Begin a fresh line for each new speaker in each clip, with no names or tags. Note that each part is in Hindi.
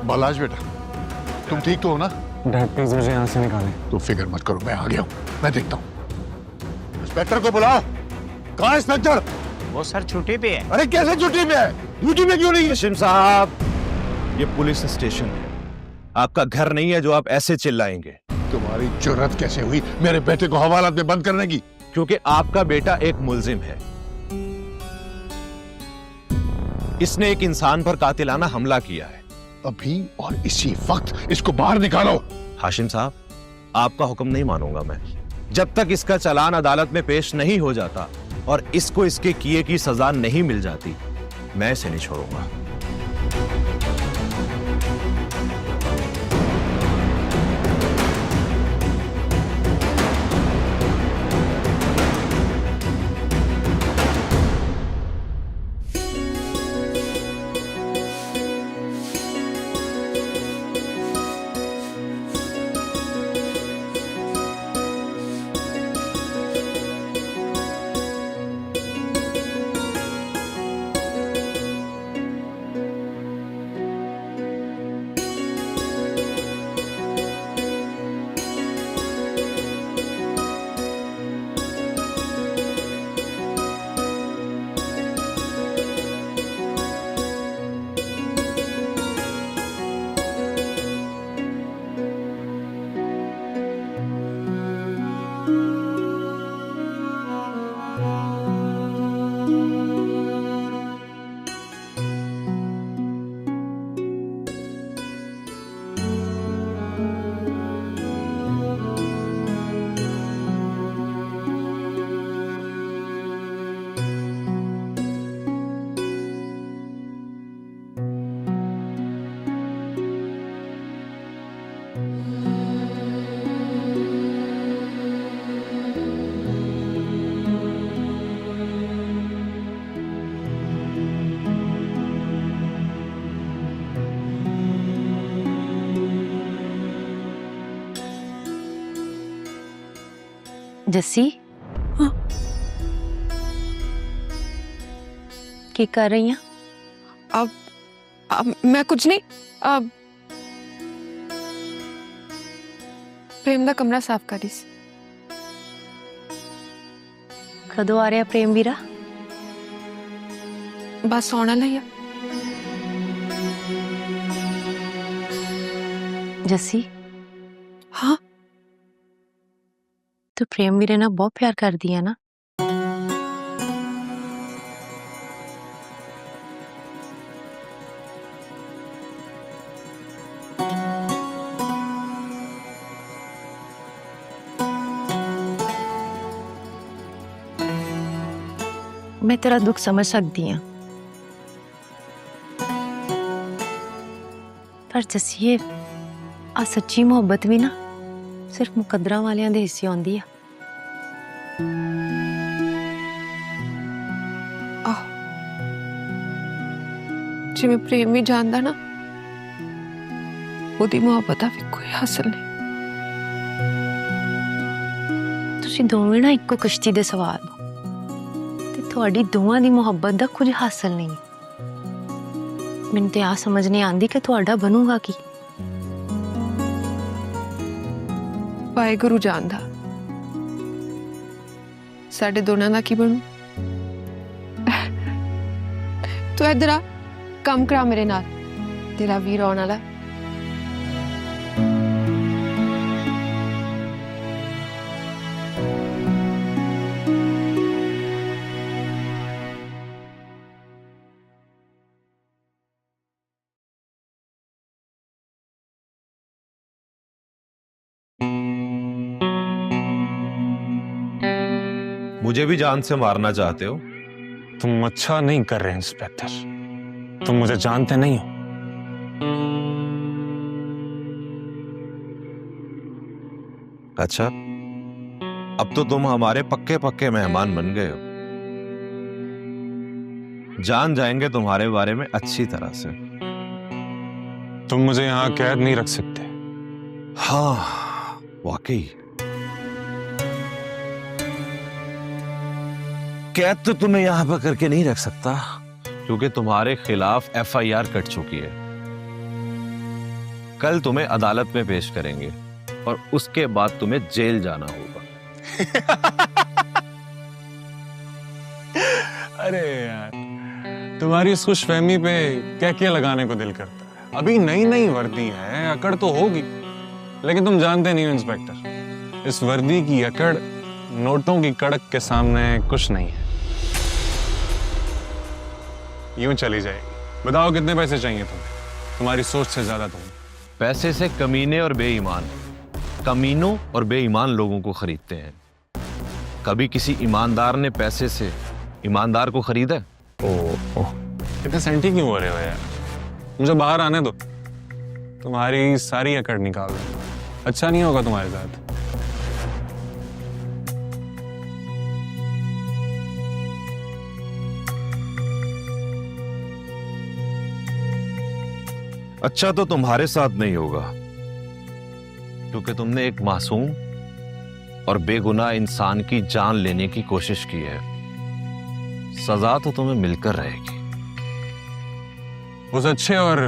बालाज बेटा, तुम ठीक तो हो ना?
डैड प्लीज मुझे यहाँ से निकालें।
तो फिक्र मत करो, मैं आ गया हूँ, मैं देखता हूँ। इंस्पेक्टर को बुलाओ। कहाँ है इंस्पेक्टर?
वो सर छुट्टी पे है।
अरे कैसे छुट्टी पे है? ड्यूटी में क्यों नहीं है?
हाशिम साहब, ये पुलिस स्टेशन है, आपका घर नहीं है जो आप ऐसे चिल्लाएंगे।
तुम्हारी जुर्रत कैसे हुई मेरे बेटे को हवालात में बंद करने की?
क्योंकि आपका बेटा एक मुल्जिम है। इसने एक इंसान पर कातिलाना हमला किया है।
अभी और इसी वक्त इसको बाहर निकालो।
हाशिम साहब, आपका हुक्म नहीं मानूंगा मैं जब तक इसका चालान अदालत में पेश नहीं हो जाता और इसको इसके किए की सजा नहीं मिल जाती, मैं इसे नहीं छोड़ूंगा।
जस्सी,
हाँ?
की कर रही हैं?
अब मैं कुछ नहीं, अब प्रेम दा कमरा साफ करी सी।
कदों आ रहा प्रेम वीरा?
बस आने वाला ही है।
जस्सी,
हाँ
तू प्रेम वीरे ना बहुत प्यार कर दिया ना? मैं तेरा दुख समझ सकती हूँ, पर जस्सी आ सच्ची मोहब्बत भी ना सिर्फ मुकद्दरा वालियां दे हिस्से आउंदी आ।
जिवें प्रेम भी जानदा ना, ओदी मोहब्बत दा भी कोई हासिल नहीं।
तुसीं दोवें ना इक्को कश्ती दे सवार हो ते तुहाडी दोवां दी मोहब्बत दा कुछ हासिल नहीं। मैनूं ते आ समझ नहीं आंदी कि तुहाडा बनूगा की।
वाहेगुरु जानदा साडे दोनों दा की बनू। तू इधर आ, कम करा मेरे नाल, तेरा वीर आने वाला।
मुझे भी जान से मारना चाहते हो?
तुम अच्छा नहीं कर रहे इंस्पेक्टर, तुम मुझे जानते नहीं हो।
अच्छा, अब तो तुम हमारे पक्के पक्के मेहमान बन गए हो। जान जाएंगे तुम्हारे बारे में अच्छी तरह से।
तुम मुझे यहाँ कैद नहीं रख सकते।
हाँ, वाकई कैद तो तुम्हें यहां पर करके नहीं रख सकता, क्योंकि तुम्हारे खिलाफ FIR कट चुकी है। कल तुम्हें अदालत में पेश करेंगे और उसके बाद तुम्हें जेल जाना होगा।
अरे यार, तुम्हारी इस खुशफहमी पे क्या क्या लगाने को दिल करता है। अभी नई नई वर्दी है, अकड़ तो होगी, लेकिन तुम जानते नहीं हो इंस्पेक्टर, इस वर्दी की अकड़ नोटों की कड़क के सामने कुछ नहीं है। यूं चली जाएगी। बताओ कितने पैसे चाहिए तुम्हें? तुम्हारी सोच से ज्यादा तुम्हें।
पैसे से कमीने और बेईमान, कमीनों और बेईमान लोगों को खरीदते हैं। कभी किसी ईमानदार ने पैसे से ईमानदार को खरीदा?
ओह, इतने सेंटी क्यों हो रहे हो यार? मुझे बाहर आने दो, तुम्हारी सारी अकड़ निकाल दो। अच्छा नहीं होगा तुम्हारे साथ।
अच्छा तो तुम्हारे साथ नहीं होगा, क्योंकि तुमने एक मासूम और बेगुनाह इंसान की जान लेने की कोशिश की है। सजा तो तुम्हें मिलकर रहेगी।
उस अच्छे और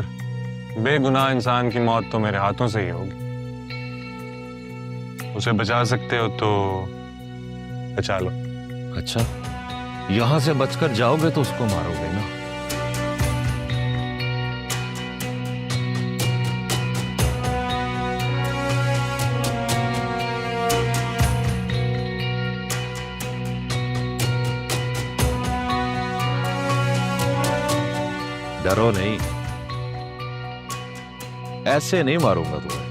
बेगुनाह इंसान की मौत तो मेरे हाथों से ही होगी। उसे बचा सकते हो तो बचा लो।
अच्छा, यहां से बचकर जाओगे तो उसको मारोगे ना? डरो नहीं, ऐसे नहीं मारूंगा तुम्हें।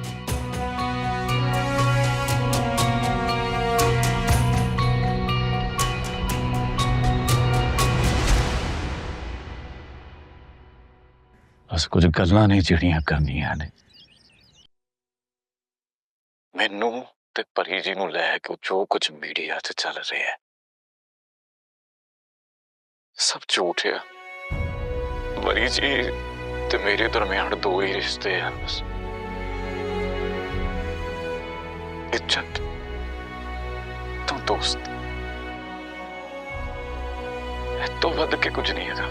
बस कुछ गल्लां नहीं ਜਿਹੜੀਆਂ ਕਰਨੀਆਂ ਨੇ। ਮੈਨੂੰ ਤੇ ਪਰੀ ਜੀ ਨੂੰ ਲੈ ਕੇ ਜੋ ਕੁਝ ਮੀਡੀਆ 'ਚ ਚੱਲ ਰਿਹਾ ਹੈ ਸਭ ਝੂਠ ਹੈ। परी जी ते मेरे दरमियान दो ही रिश्ते हैं बस, इज्जत तो दोस्त, तो वध के कुछ नहीं है।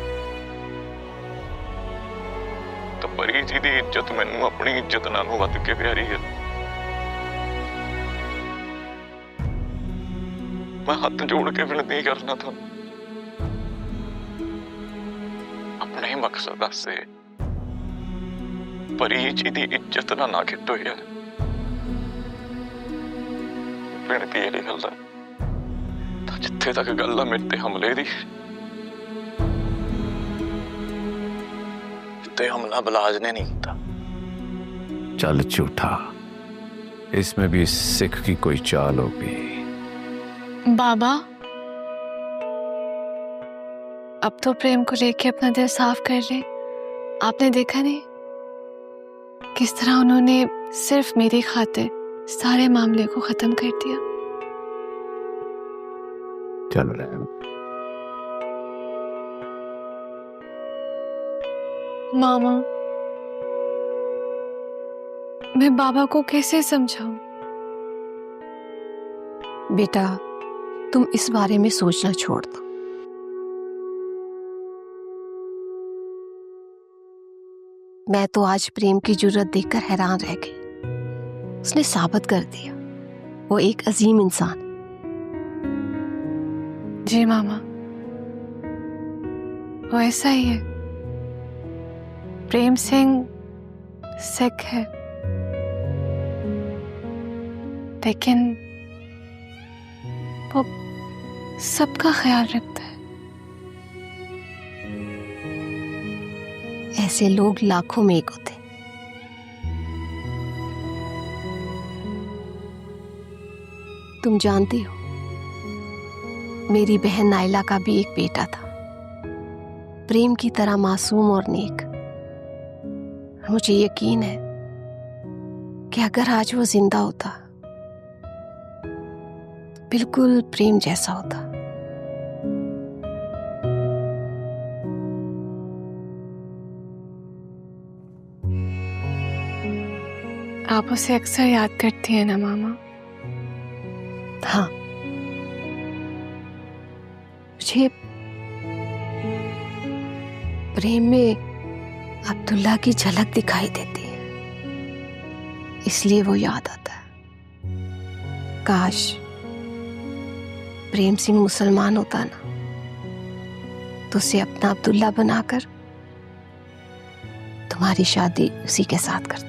तो परी जी की इज्जत मैनू अपनी इज्जत नालों वध के प्यारी है। मैं हाथ जोड़ के विनती करना था, अपने मकसद से परी जी की इज्जत ना खिटो यार। बेनती यही गल है, जिथे तक गल मेरे ते हमले दी, ते हमला बलाज ने नहीं किया।
चल झूठा, इसमें भी सिख की कोई चाल होगी।
बाबा, अब तो प्रेम को लेके अपना दिल साफ कर ले। आपने देखा नहीं किस तरह उन्होंने सिर्फ मेरी खातिर सारे मामले को खत्म कर दिया।
चल रहे
मामा, मैं बाबा को कैसे समझाऊं?
बेटा, तुम इस बारे में सोचना छोड़ दो। मैं तो आज प्रेम की जुर्रत देखकर हैरान रह गई। उसने साबित कर दिया वो एक अजीम इंसान।
जी मामा, वो ऐसा ही है। प्रेम सिंह सिख है, लेकिन वो सबका ख्याल रखता है।
ऐसे लोग लाखों में एक होते। तुम जानती हो, मेरी बहन नाइला का भी एक बेटा था, प्रेम की तरह मासूम और नेक। मुझे यकीन है कि अगर आज वो जिंदा होता तो बिल्कुल प्रेम जैसा होता।
आप उसे अक्सर याद करती हैं ना मामा?
हाँ, मुझे प्रेम में अब्दुल्ला की झलक दिखाई देती है। इसलिए वो याद आता है। काश प्रेम सिंह मुसलमान होता ना, तो उसे अपना अब्दुल्ला बनाकर तुम्हारी शादी उसी के साथ करती।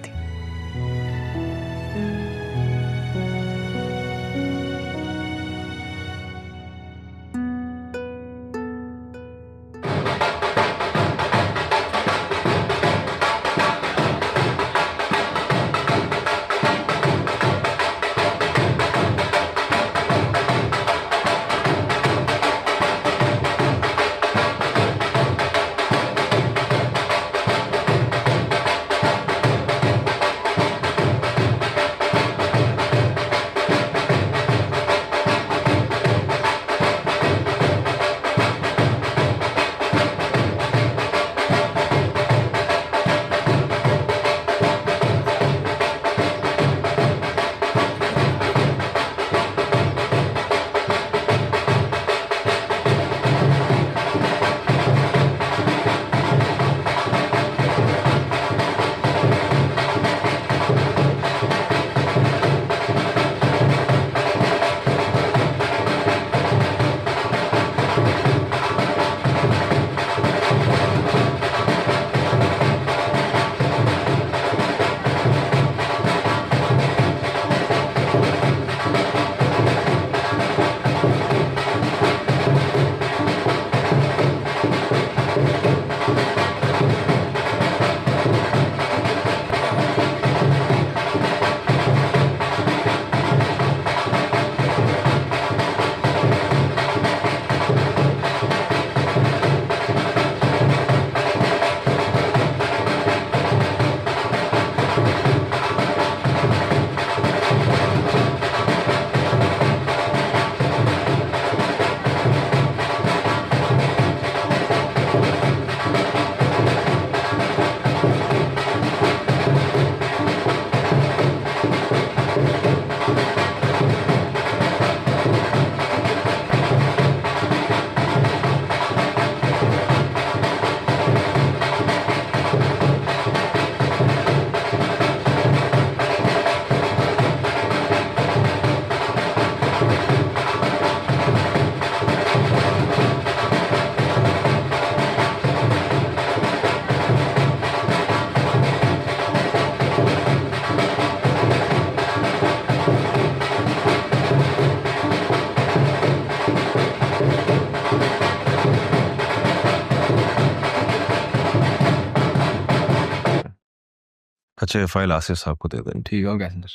अच्छा, ये फाइल आसिफ साहब को दे दें।
ठीक है कैसेंडर।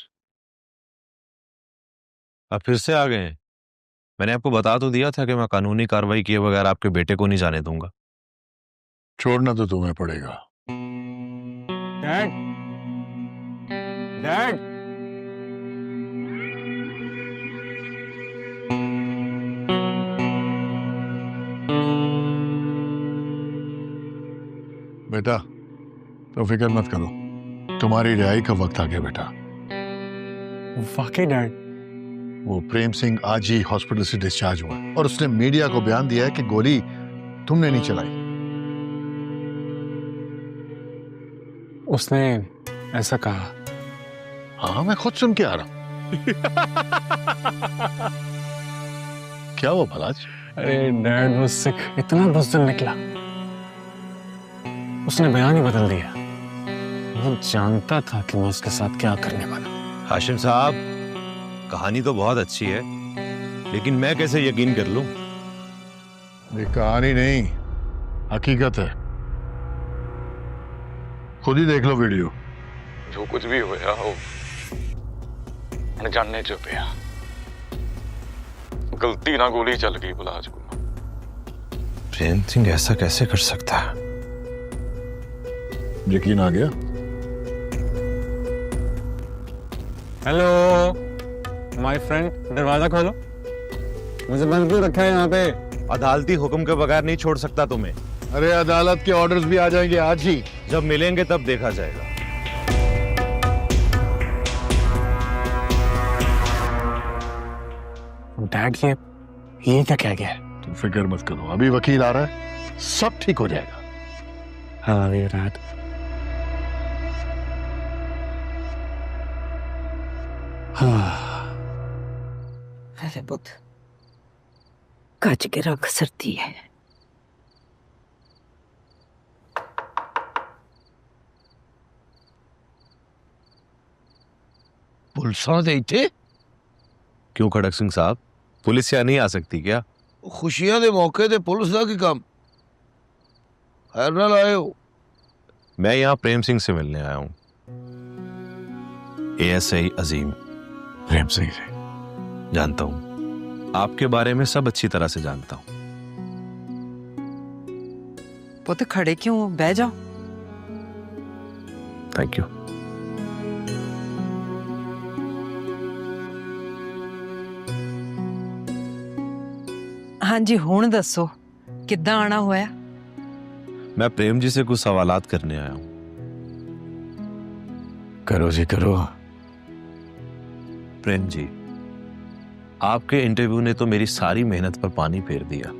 आप फिर से आ गए हैं। मैंने आपको बता तो दिया था कि मैं कानूनी कार्रवाई किए बगैर आपके बेटे को नहीं जाने दूंगा।
छोड़ना तो तुम्हें पड़ेगा।
डैड, डैड,
बेटा तो फिक्र मत करो, तुम्हारी रिहाई का वक्त आ गया बेटा।
वाकई डैड?
वो प्रेम सिंह आज ही हॉस्पिटल से डिस्चार्ज हुआ और उसने मीडिया को बयान दिया है कि गोली तुमने नहीं चलाई।
उसने ऐसा कहा?
हाँ, मैं खुद सुन के आ रहा हूं। क्या वो भलाज?
अरे डैड, वो सिख इतना बुज़दिल निकला, उसने बयान ही बदल दिया। वो जानता था कि मैं उसके साथ क्या करने वाला।
हाशिम साहब, कहानी तो बहुत अच्छी है, लेकिन मैं कैसे यकीन कर लूं?
ये कहानी नहीं, हकीकत है। खुद ही देख लो वीडियो।
जो कुछ भी होया हो अनजाने च पिया, गलती ना गोली चल गई बुलाज को।
प्रेम सिंह ऐसा कैसे कर सकता है?
यकीन आ गया?
हेलो माय फ्रेंड, दरवाजा खोलो, मुझे बंद क्यों रखा है यहाँ पे?
अदालती हुक्म के बगैर नहीं छोड़ सकता तुम्हें।
अरे अदालत के ऑर्डर्स भी आ जाएंगे आज ही।
जब मिलेंगे तब देखा जाएगा।
डैड, ये क्या कह गया?
तुम फिक्र मत करो, अभी वकील आ रहा है, सब ठीक हो जाएगा।
हाँ डैड।
अरे पुत कच के रख सरती है।
पुलिसां दे इत्थे
क्यों खड़क सिंह साहब, पुलिस यहाँ नहीं आ सकती क्या?
खुशियां दे मौके ते पुलिस दा की काम? खैर नाल आए हो?
मैं यहाँ प्रेम सिंह से मिलने आया हूँ। ASI अजीम।
प्रेम सिंह से
जानता हूँ, आपके बारे में सब अच्छी तरह से जानता हूँ।
पुत खड़े क्यों हो? बह जाओ।
Thank you.
हाँ जी हुण दसो किद्दां आना होया?
मैं प्रेम जी से कुछ सवालात करने आया हूँ।
करो जी करो।
प्रेम जी, आपके इंटरव्यू ने तो मेरी सारी मेहनत पर पानी फेर दिया।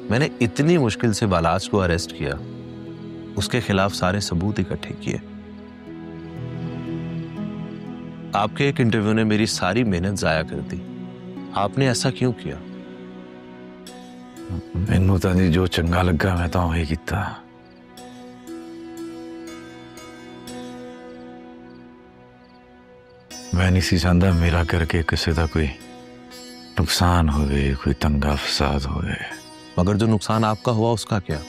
मैंने इतनी मुश्किल से बालाज को अरेस्ट किया, उसके खिलाफ सारे सबूत इकट्ठे किए। आपके एक इंटरव्यू ने मेरी सारी मेहनत जाया कर दी। आपने ऐसा क्यों किया?
मैनू तो जी जो चंगा लगा मैं तो वही किया। मैं नहीं सी चाहता मेरा करके किसी का कोई नुकसान हो गए, कोई दंगा फसाद हो गए।
मगर जो नुकसान आपका हुआ उसका क्या?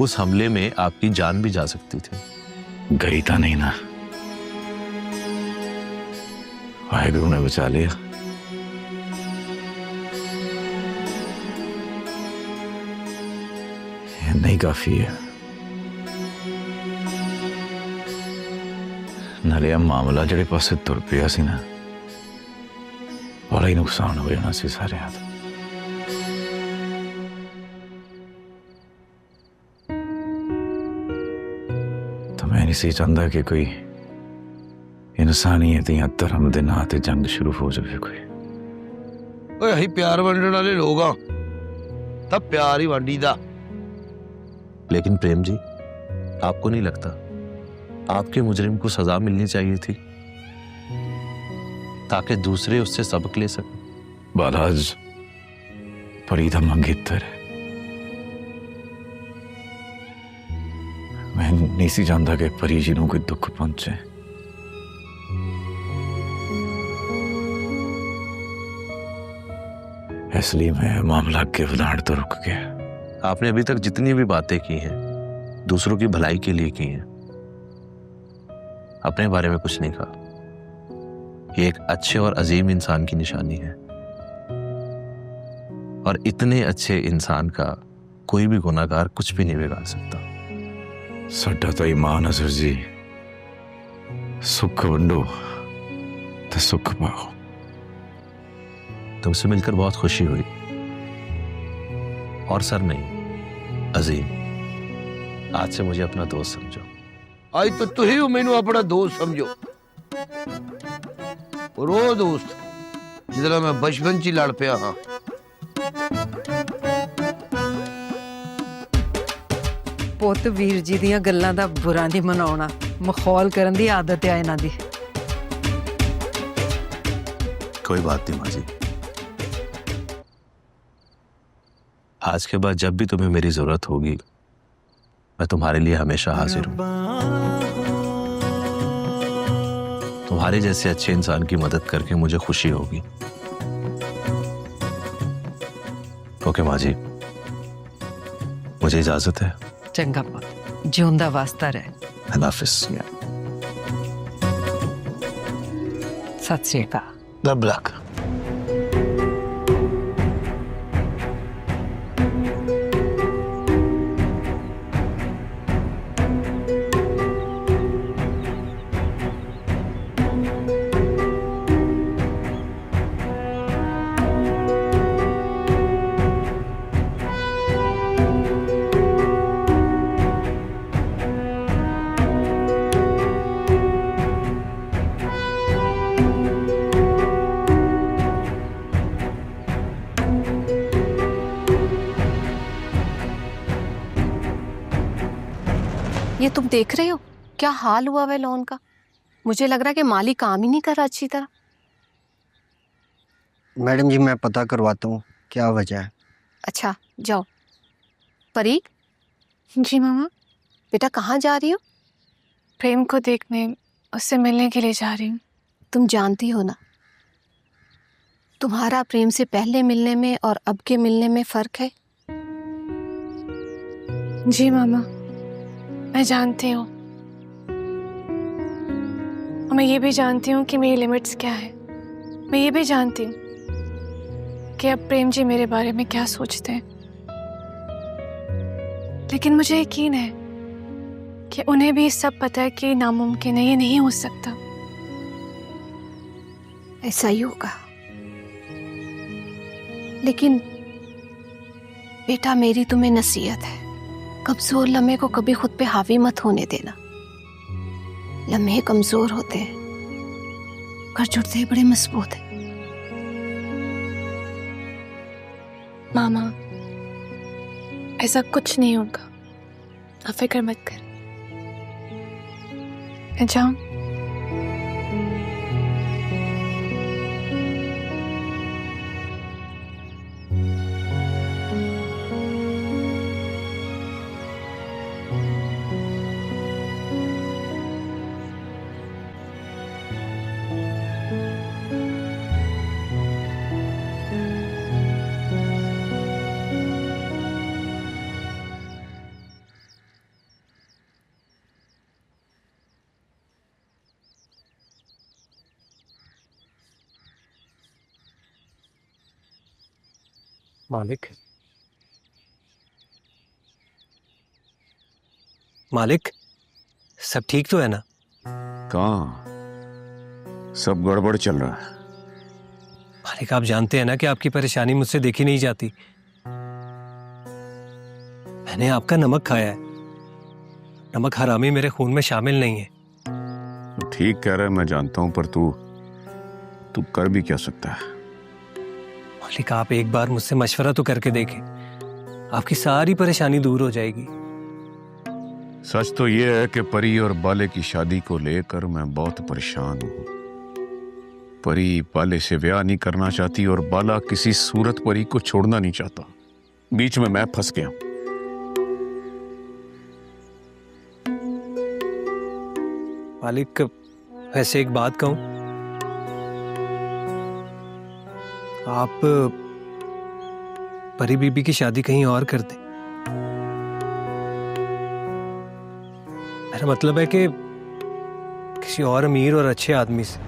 उस हमले में आपकी जान भी जा सकती थी।
गई था नहीं ना, वाहिगुरु ने बचा लिया। ये नहीं काफी है, नाले आ मामला जेड़े पासे तुर पिया सी ना, बड़ा ही नुकसान हो जाना सी सारे हाथ। तो मैं नहीं सी चाहता कि कोई इंसानियत या धर्म दे नां ते जंग शुरू हो जाए कोई।
ओए अही प्यार वंडण वाले लोग हां, तब प्यार ही वंडी दा।
लेकिन प्रेम जी, आपको नहीं लगता आपके मुजरिम को सजा मिलनी चाहिए थी ताकि दूसरे उससे सबक ले सकें?
बालाज परी दा मंगेतर है। मैं नहीं सी जानता कि परी जी नूं कोई दुख पहुंचे। इसलिए मैं मामला के बढ़ाने तो रुक गया।
आपने अभी तक जितनी भी बातें की हैं दूसरों की भलाई के लिए की हैं, अपने बारे में कुछ नहीं कहा। ये एक अच्छे और अजीम इंसान की निशानी है, और इतने अच्छे इंसान का कोई भी गुनाहगार कुछ भी नहीं बिगाड़ सकता।
साडा तो ईमान है सर जी, सुख वंडो तो सुख पाओ।
तुमसे मिलकर बहुत खुशी हुई। और सर नहीं, अजीम, आज से मुझे अपना दोस्त समझो।
आज तो तुही मैनू अपना दोस्त समझो। रो दोस्त जिदा मैं बचपन च लड़ पिया हाँ।
पुत वीर जी दियां गल्लां दा बुरा नहीं मनाउणा, मखौल करन दी आदत है इन्हां दी।
कोई बात नहीं माँ जी, आज के बाद जब भी तुम्हें मेरी जरूरत होगी मैं तुम्हारे लिए हमेशा हाजिर हूं। तुम्हारे जैसे अच्छे इंसान की मदद करके मुझे खुशी होगी। ओके माँ जी, मुझे इजाजत है।
चंगा पुत, जिउंदा वास्ता रहे।
अल्लाह हाफिज।
सत श्री अकाल।
रब रख।
ये तुम देख रहे हो? क्या हाल हुआ वह लोन का? मुझे लग रहा है कि माली काम ही नहीं कर रहा अच्छी तरह।
मैडम जी मैं पता करवाता हूँ क्या वजह है।
अच्छा जाओ। परी
जी मामा,
बेटा कहाँ जा रही हो?
प्रेम को देखने, उससे मिलने के लिए जा रही हूँ।
तुम जानती हो ना, तुम्हारा प्रेम से पहले मिलने में और अब के मिलने में फर्क है।
जी मामा, मैं जानती हूँ। और मैं ये भी जानती हूँ कि मेरी लिमिट्स क्या है। मैं ये भी जानती हूँ कि अब प्रेम जी मेरे बारे में क्या सोचते हैं। लेकिन मुझे यकीन है कि उन्हें भी सब पता है कि नामुमकिन है, ये नहीं हो सकता।
ऐसा ही होगा। लेकिन बेटा मेरी तुम्हें नसीहत है, कमजोर लम्हे को कभी खुद पे हावी मत होने देना। लम्हे कमजोर होते हैं, कर जुड़ते हैं बड़े मजबूत हैं।
मामा, ऐसा कुछ नहीं होगा, आप फिक्र मत कर। मैं जाऊं?
मालिक, मालिक सब ठीक तो है ना?
कहाँ सब गड़बड़ चल रहा है।
मालिक आप जानते हैं ना कि आपकी परेशानी मुझसे देखी नहीं जाती। मैंने आपका नमक खाया है। नमक हरामी मेरे खून में शामिल नहीं है।
ठीक कह रहा है, मैं जानता हूं, पर तू कर भी क्या सकता है।
मालिक आप एक बार मुझसे मशवरा तो करके देखें, आपकी सारी परेशानी दूर हो जाएगी।
सच तो ये है कि परी और बाले की शादी को लेकर मैं बहुत परेशान हूं। परी बाले से ब्याह नहीं करना चाहती और बाला किसी सूरत परी को छोड़ना नहीं चाहता। बीच में मैं फंस गया।
मालिक वैसे एक बात कहूं, आप परी बीबी की शादी कहीं और कर दें। मेरा मतलब है कि किसी और अमीर और अच्छे आदमी से।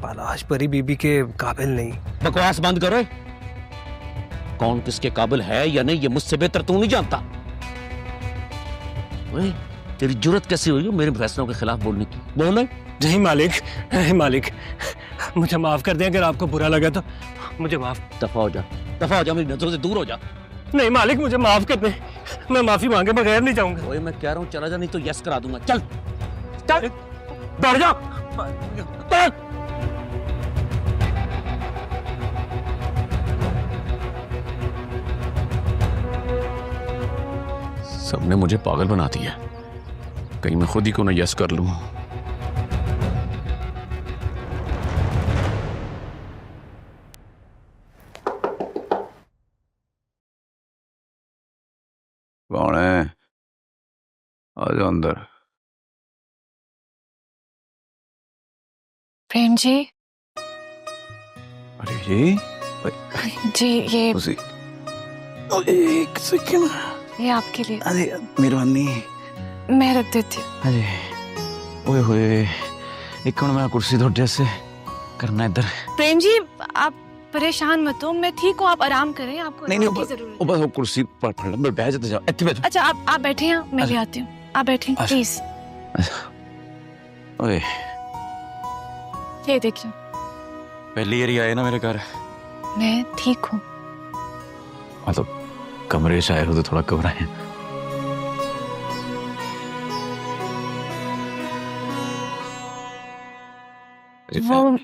बालाज परी बीबी के काबिल नहीं।
बकवास बंद करो। कौन किसके काबिल है या नहीं ये मुझसे बेहतर तू नहीं जानता। ओए, तेरी जुर्रत कैसी हुई मेरे फैसलों के खिलाफ बोलने की? बोल।
नहीं मालिक, नहीं मालिक, मुझे माफ कर दें। अगर आपको बुरा लगा तो मुझे माफ।
दफा हो जा, दफा हो जा, मेरी नजरों से दूर हो जा।
नहीं मालिक मुझे माफ कर दें, मैं माफी मांगे बगैर नहीं जाऊंगा।
ओए मैं कह रहा हूँ चला जा, नहीं तो यस करा दूंगा। चल चल, दौड़ जा।
सबने मुझे पागल बना दिया। कहीं मैं खुद ही को न यस कर लूं। कौन है? आ जाओ अंदर।
प्रेम जी।
अरे ये
जी ये
एक सेकंड।
ये आपके लिए।
अरे मेहरबानी।
मैं रख देती हूँ।
अरे ओए होए, एक मिनट मैं कुर्सी थोड़ी जैसे करना इधर।
प्रेम जी आप परेशान मत हो, मैं ठीक हूँ, आप आराम करें। आपको
नहीं
आराम की जरूरत
बस वो कुर्सी पर फड़ लो, मैं बैठ जाता जाओ। इतने बैठ।
अच्छा आप बैठे हैं, मैं ले आती हूँ। आप बैठे प्लीज।
ओए
ये देखिए,
पहली बार आए ना मेरे घर।
मैं ठीक हूँ।
मतलब कमरे से आए हो तो थोड़ा घबराए।
वो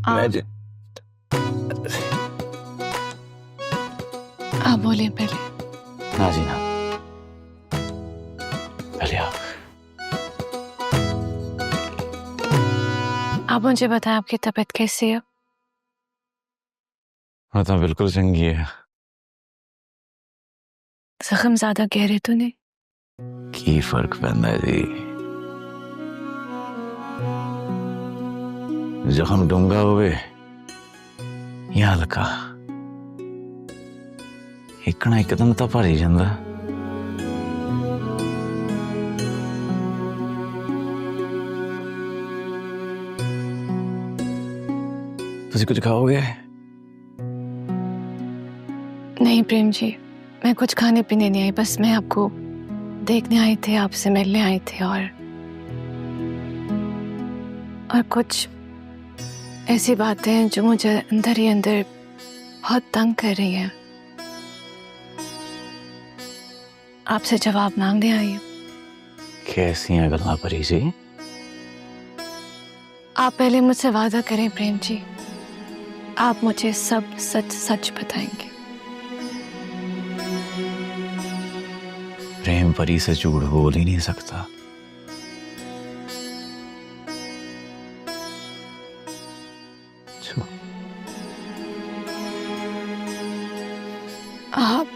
आप बोलिए पहले।
ना जी ना, पहले
आप मुझे बताएं आपकी तबीयत कैसी है?
तो बिल्कुल चंगी है।
जख्म ज्यादा गहरे तो नहीं?
की फर्क पैंदा है जी, जख्म डूंगा होवे या हल्का, इकना एकदम तो भर ही जांदा। तुसी कुछ खाओगे?
नहीं प्रेम जी, मैं कुछ खाने पीने नहीं आई, बस मैं आपको देखने आई थी, आपसे मिलने आई थी और कुछ ऐसी बातें हैं जो मुझे अंदर ही अंदर बहुत तंग कर रही हैं। आपसे जवाब मांगने आई हूँ।
कैसी हैं गल्लां परी जी?
आप पहले मुझसे वादा करें प्रेम जी, आप मुझे सब सच सच बताएंगे।
प्रेम परी से झूठ बोल ही नहीं सकता।
आप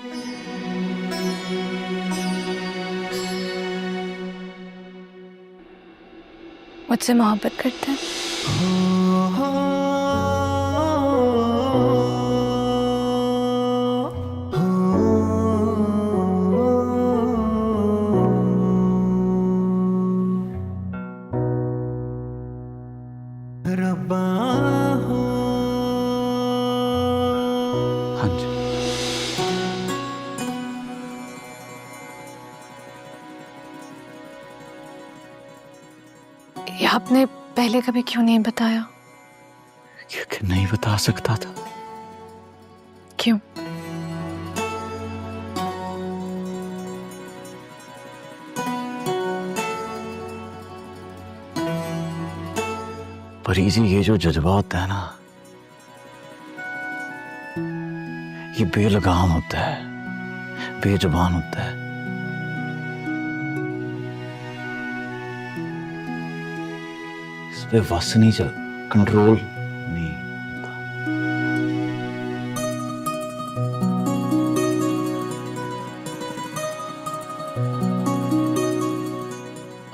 मुझसे मोहब्बत करते हैं?
हाँ जी।
ये आपने पहले कभी क्यों नहीं बताया?
क्योंकि नहीं बता सकता था।
क्यों?
परी जी, ये जो जज्बा होता है ना, ये बेलगाम होता है, बेजुबान होता है। इस पे वस नहीं चल, कंट्रोल नहीं होता।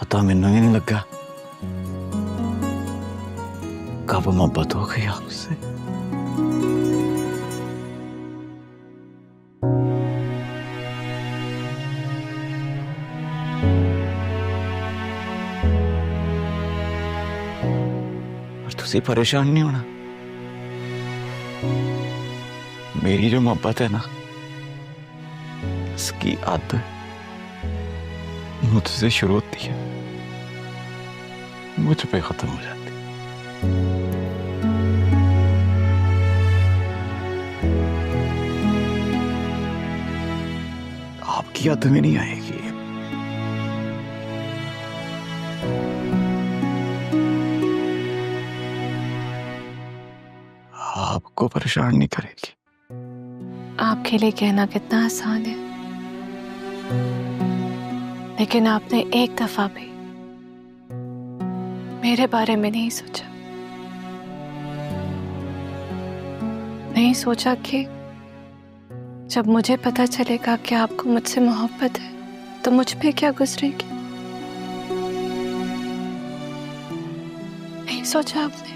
पता मैनू ही नहीं लगा कब मोहब्बत हो गई आपसे। तुसी परेशान नहीं होना, मेरी जो मोहब्बत है ना, इसकी आदत मुझसे शुरू होती है, मुझ पे खत्म हो जाती है। आपकी आदत में नहीं आएगी। आपको परेशान नहीं करेगी।
आपके लिए कहना कितना आसान है, लेकिन आपने एक दफा भी मेरे बारे में नहीं सोचा। नहीं सोचा कि जब मुझे पता चलेगा कि आपको मुझसे मोहब्बत है तो मुझ पे क्या गुजरेगी। नहीं सोचा आपने।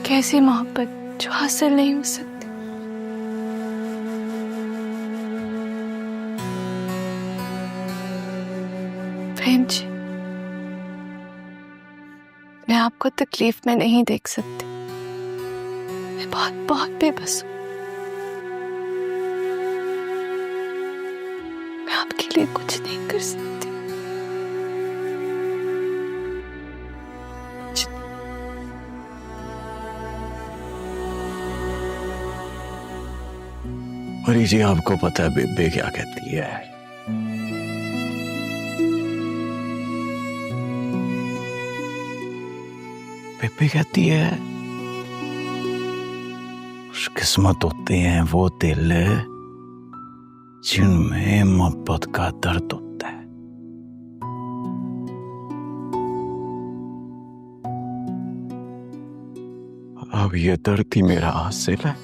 कैसी मोहब्बत जो हासिल नहीं हो सकती। प्रेम जी, मैं आपको तकलीफ में नहीं देख सकती। मैं बहुत बहुत बेबस हूं। मैं आपके लिए कुछ नहीं कर सकती।
परी जी, आपको पता है बेबे क्या कहती है? भी कहती है खुशकिस्मत होते हैं वो दिल जिनमें मोहब्बत का दर्द होता है। अब ये दर्द ही मेरा हासिल है।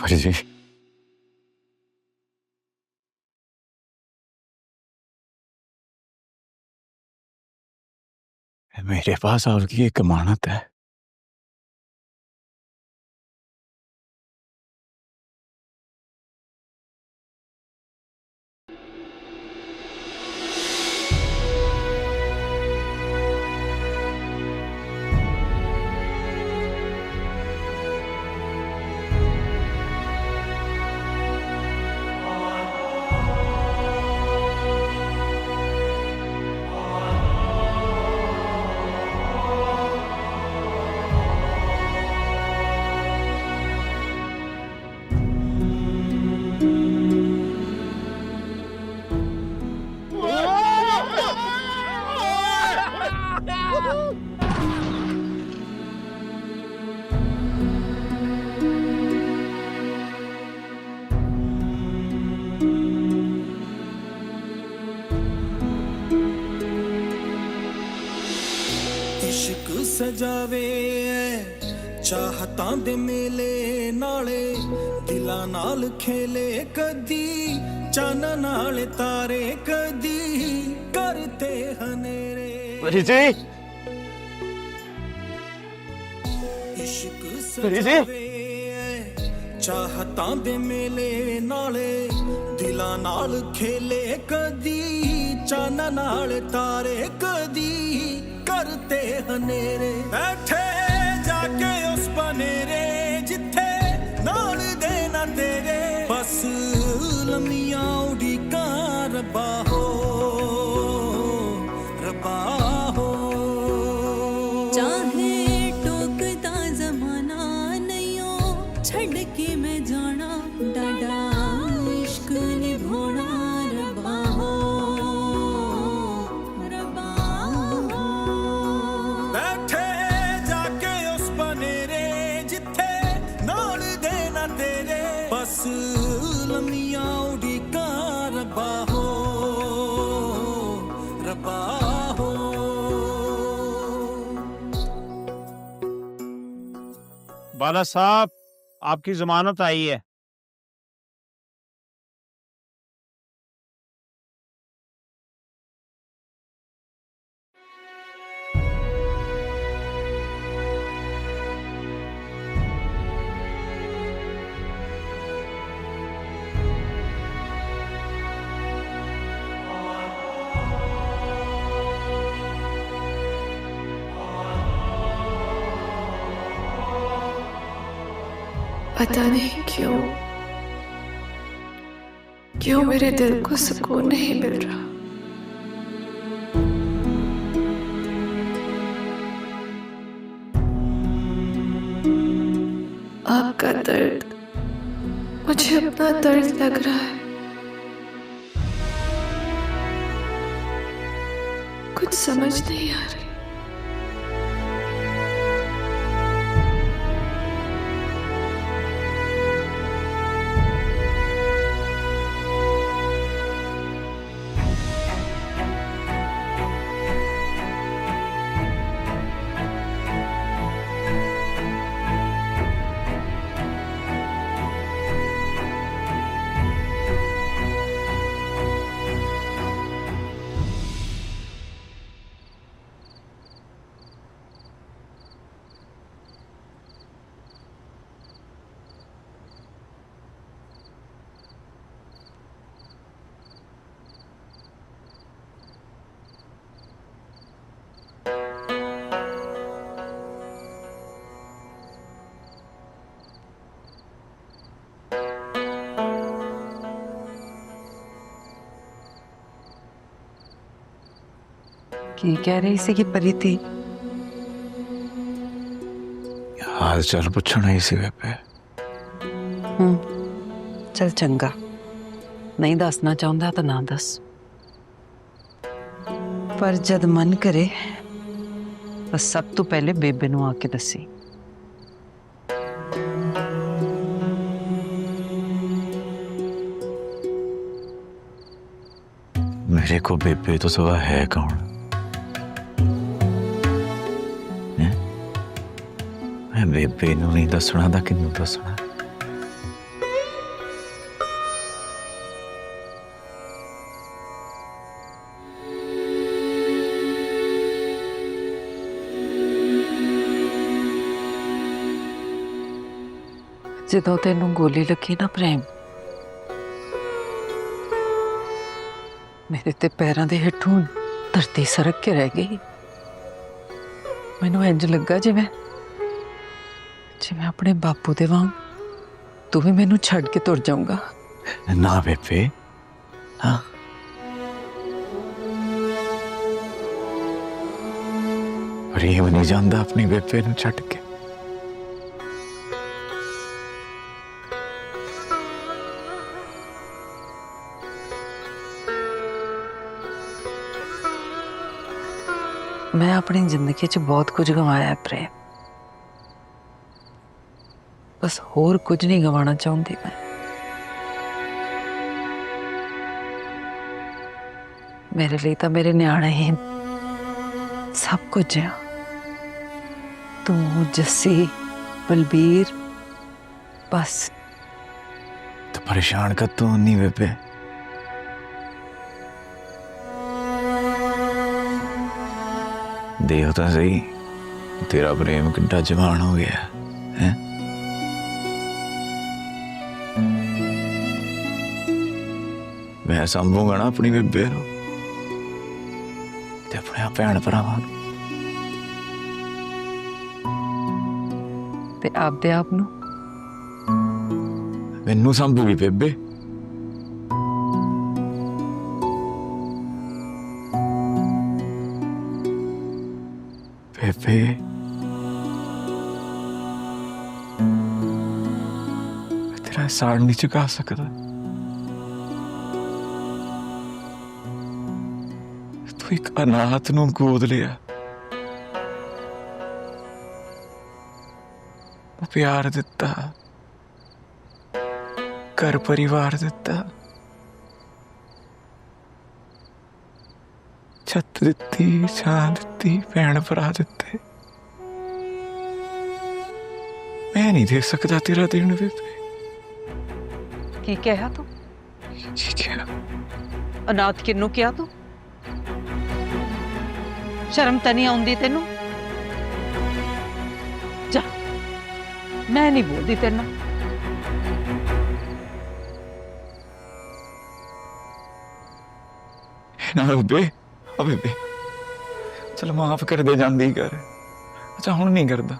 जी मेरे पास आपकी एक अमानत है।
इश्क सजावे चाहतां दे मेले नाले दिलां नाल खेले कदी चाना नाल तारे कदी करते हनेरे। इश्क सजावे चाहतां दे मेले नाले दिलां नाल खेले कदी चाना नाल तारे कदी करते हनेरे। बैठे जाके उस बनेरे जिथे नाल देना तेरे बस लम्मियां उड़ीका रब्बा हो रब्बा हो।
चाहे टोकदा जमाना नहीं हो छड़ के मैं जाना डाडा इश्क निभाना रब्बा हो रब्बा हो।
बैठे जाके उस बनेरे जिथे नाल देना तेरे बस लम्मियां उड़ीका रब्बा हो रब्बा हो।
बाला साहब आपकी जमानत आई है।
पता नहीं क्यों मेरे दिल को सुकून नहीं मिल रहा। आपका दर्द मुझे अपना दर्द लग रहा है। कुछ समझ नहीं आ रही।
की कह रही सी कि परी थी
हाल चाल पूछना ही सी वे पे
चल चंगा, नहीं दसना चाहता तो ना दस, पर जद मन करे तो सब तो पहले बेबे नू आके दसी।
मेरे को बेबे तो सवा है कौन? हैं? मैं बेबे नू नहीं दसना था, किनू दसना?
ਜਦੋਂ ਤੈਨੂੰ ਗੋਲੀ ਲੱਗੀ ਨਾ ਪ੍ਰੇਮ, ਮੇਰੇ ਤੇ ਪੈਰਾਂ ਦੇ ਹੇਠੋਂ ਧਰਤੀ ਸਰਕ ਕੇ ਰਹਿ ਗਈ। ਮੈਨੂੰ ਇੰਜ ਲੱਗਾ ਜਿਵੇਂ ਆਪਣੇ ਬਾਪੂ ਦੇ ਵਾਂਗ ਤੂੰ ਵੀ ਮੈਨੂੰ ਛੱਡ ਕੇ ਤੁਰ ਜਾਊਂਗਾ।
ना बेबे, हाँ प्रेम नहीं जानता अपनी बेबे नू छड्ड के।
मैं अपनी जिंदगी च बहुत कुछ गवाया है प्रेम, बस होर कुछ नहीं गवाना चाहती मैं। मेरे लिए तो मेरे न्याणे ही सब कुछ है। तू, जस्सी, बलबीर, बस।
तो परेशान कर तू नहीं बेबे? देख तो सही, तेरा प्रेम कितना जवान हो गया है। मैं संभूंगा ना अपनी बेबे नू ते अपने भैन भरावां नू
ते आपदे आप नू।
मैनू संभूगी बेबे? बेबे तेरा एहसान नहीं चुका सकता। तू एक अनाथ नू गोद लिया, प्यार दिता, घर परिवार दिता, छत दिती, छां दिती, भैन भरा दिते। मैं नहीं दे सकता तेरा दिन बेबे।
की कहा तू?
ठीक है,
अनाथ किन्नू किया तू? शर्म तो नहीं आउंदी तेनू? जा, मैं नहीं बोलती तेनू।
ना बेबे, अब बेबे चल माफ कर दे, जांदी कर। अच्छा हुण नहीं करदा।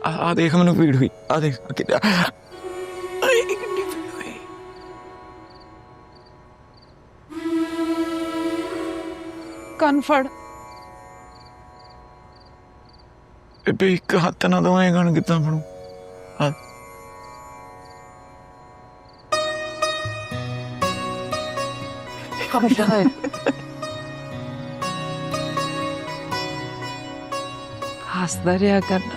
आ देख मैनू पीड़ हुई, आ देख कितनी पीड़ हुई।
कन फड़
बेबे, एक हाथ ना दवाए गण कितना फड़ू?
हसदा रहा करना,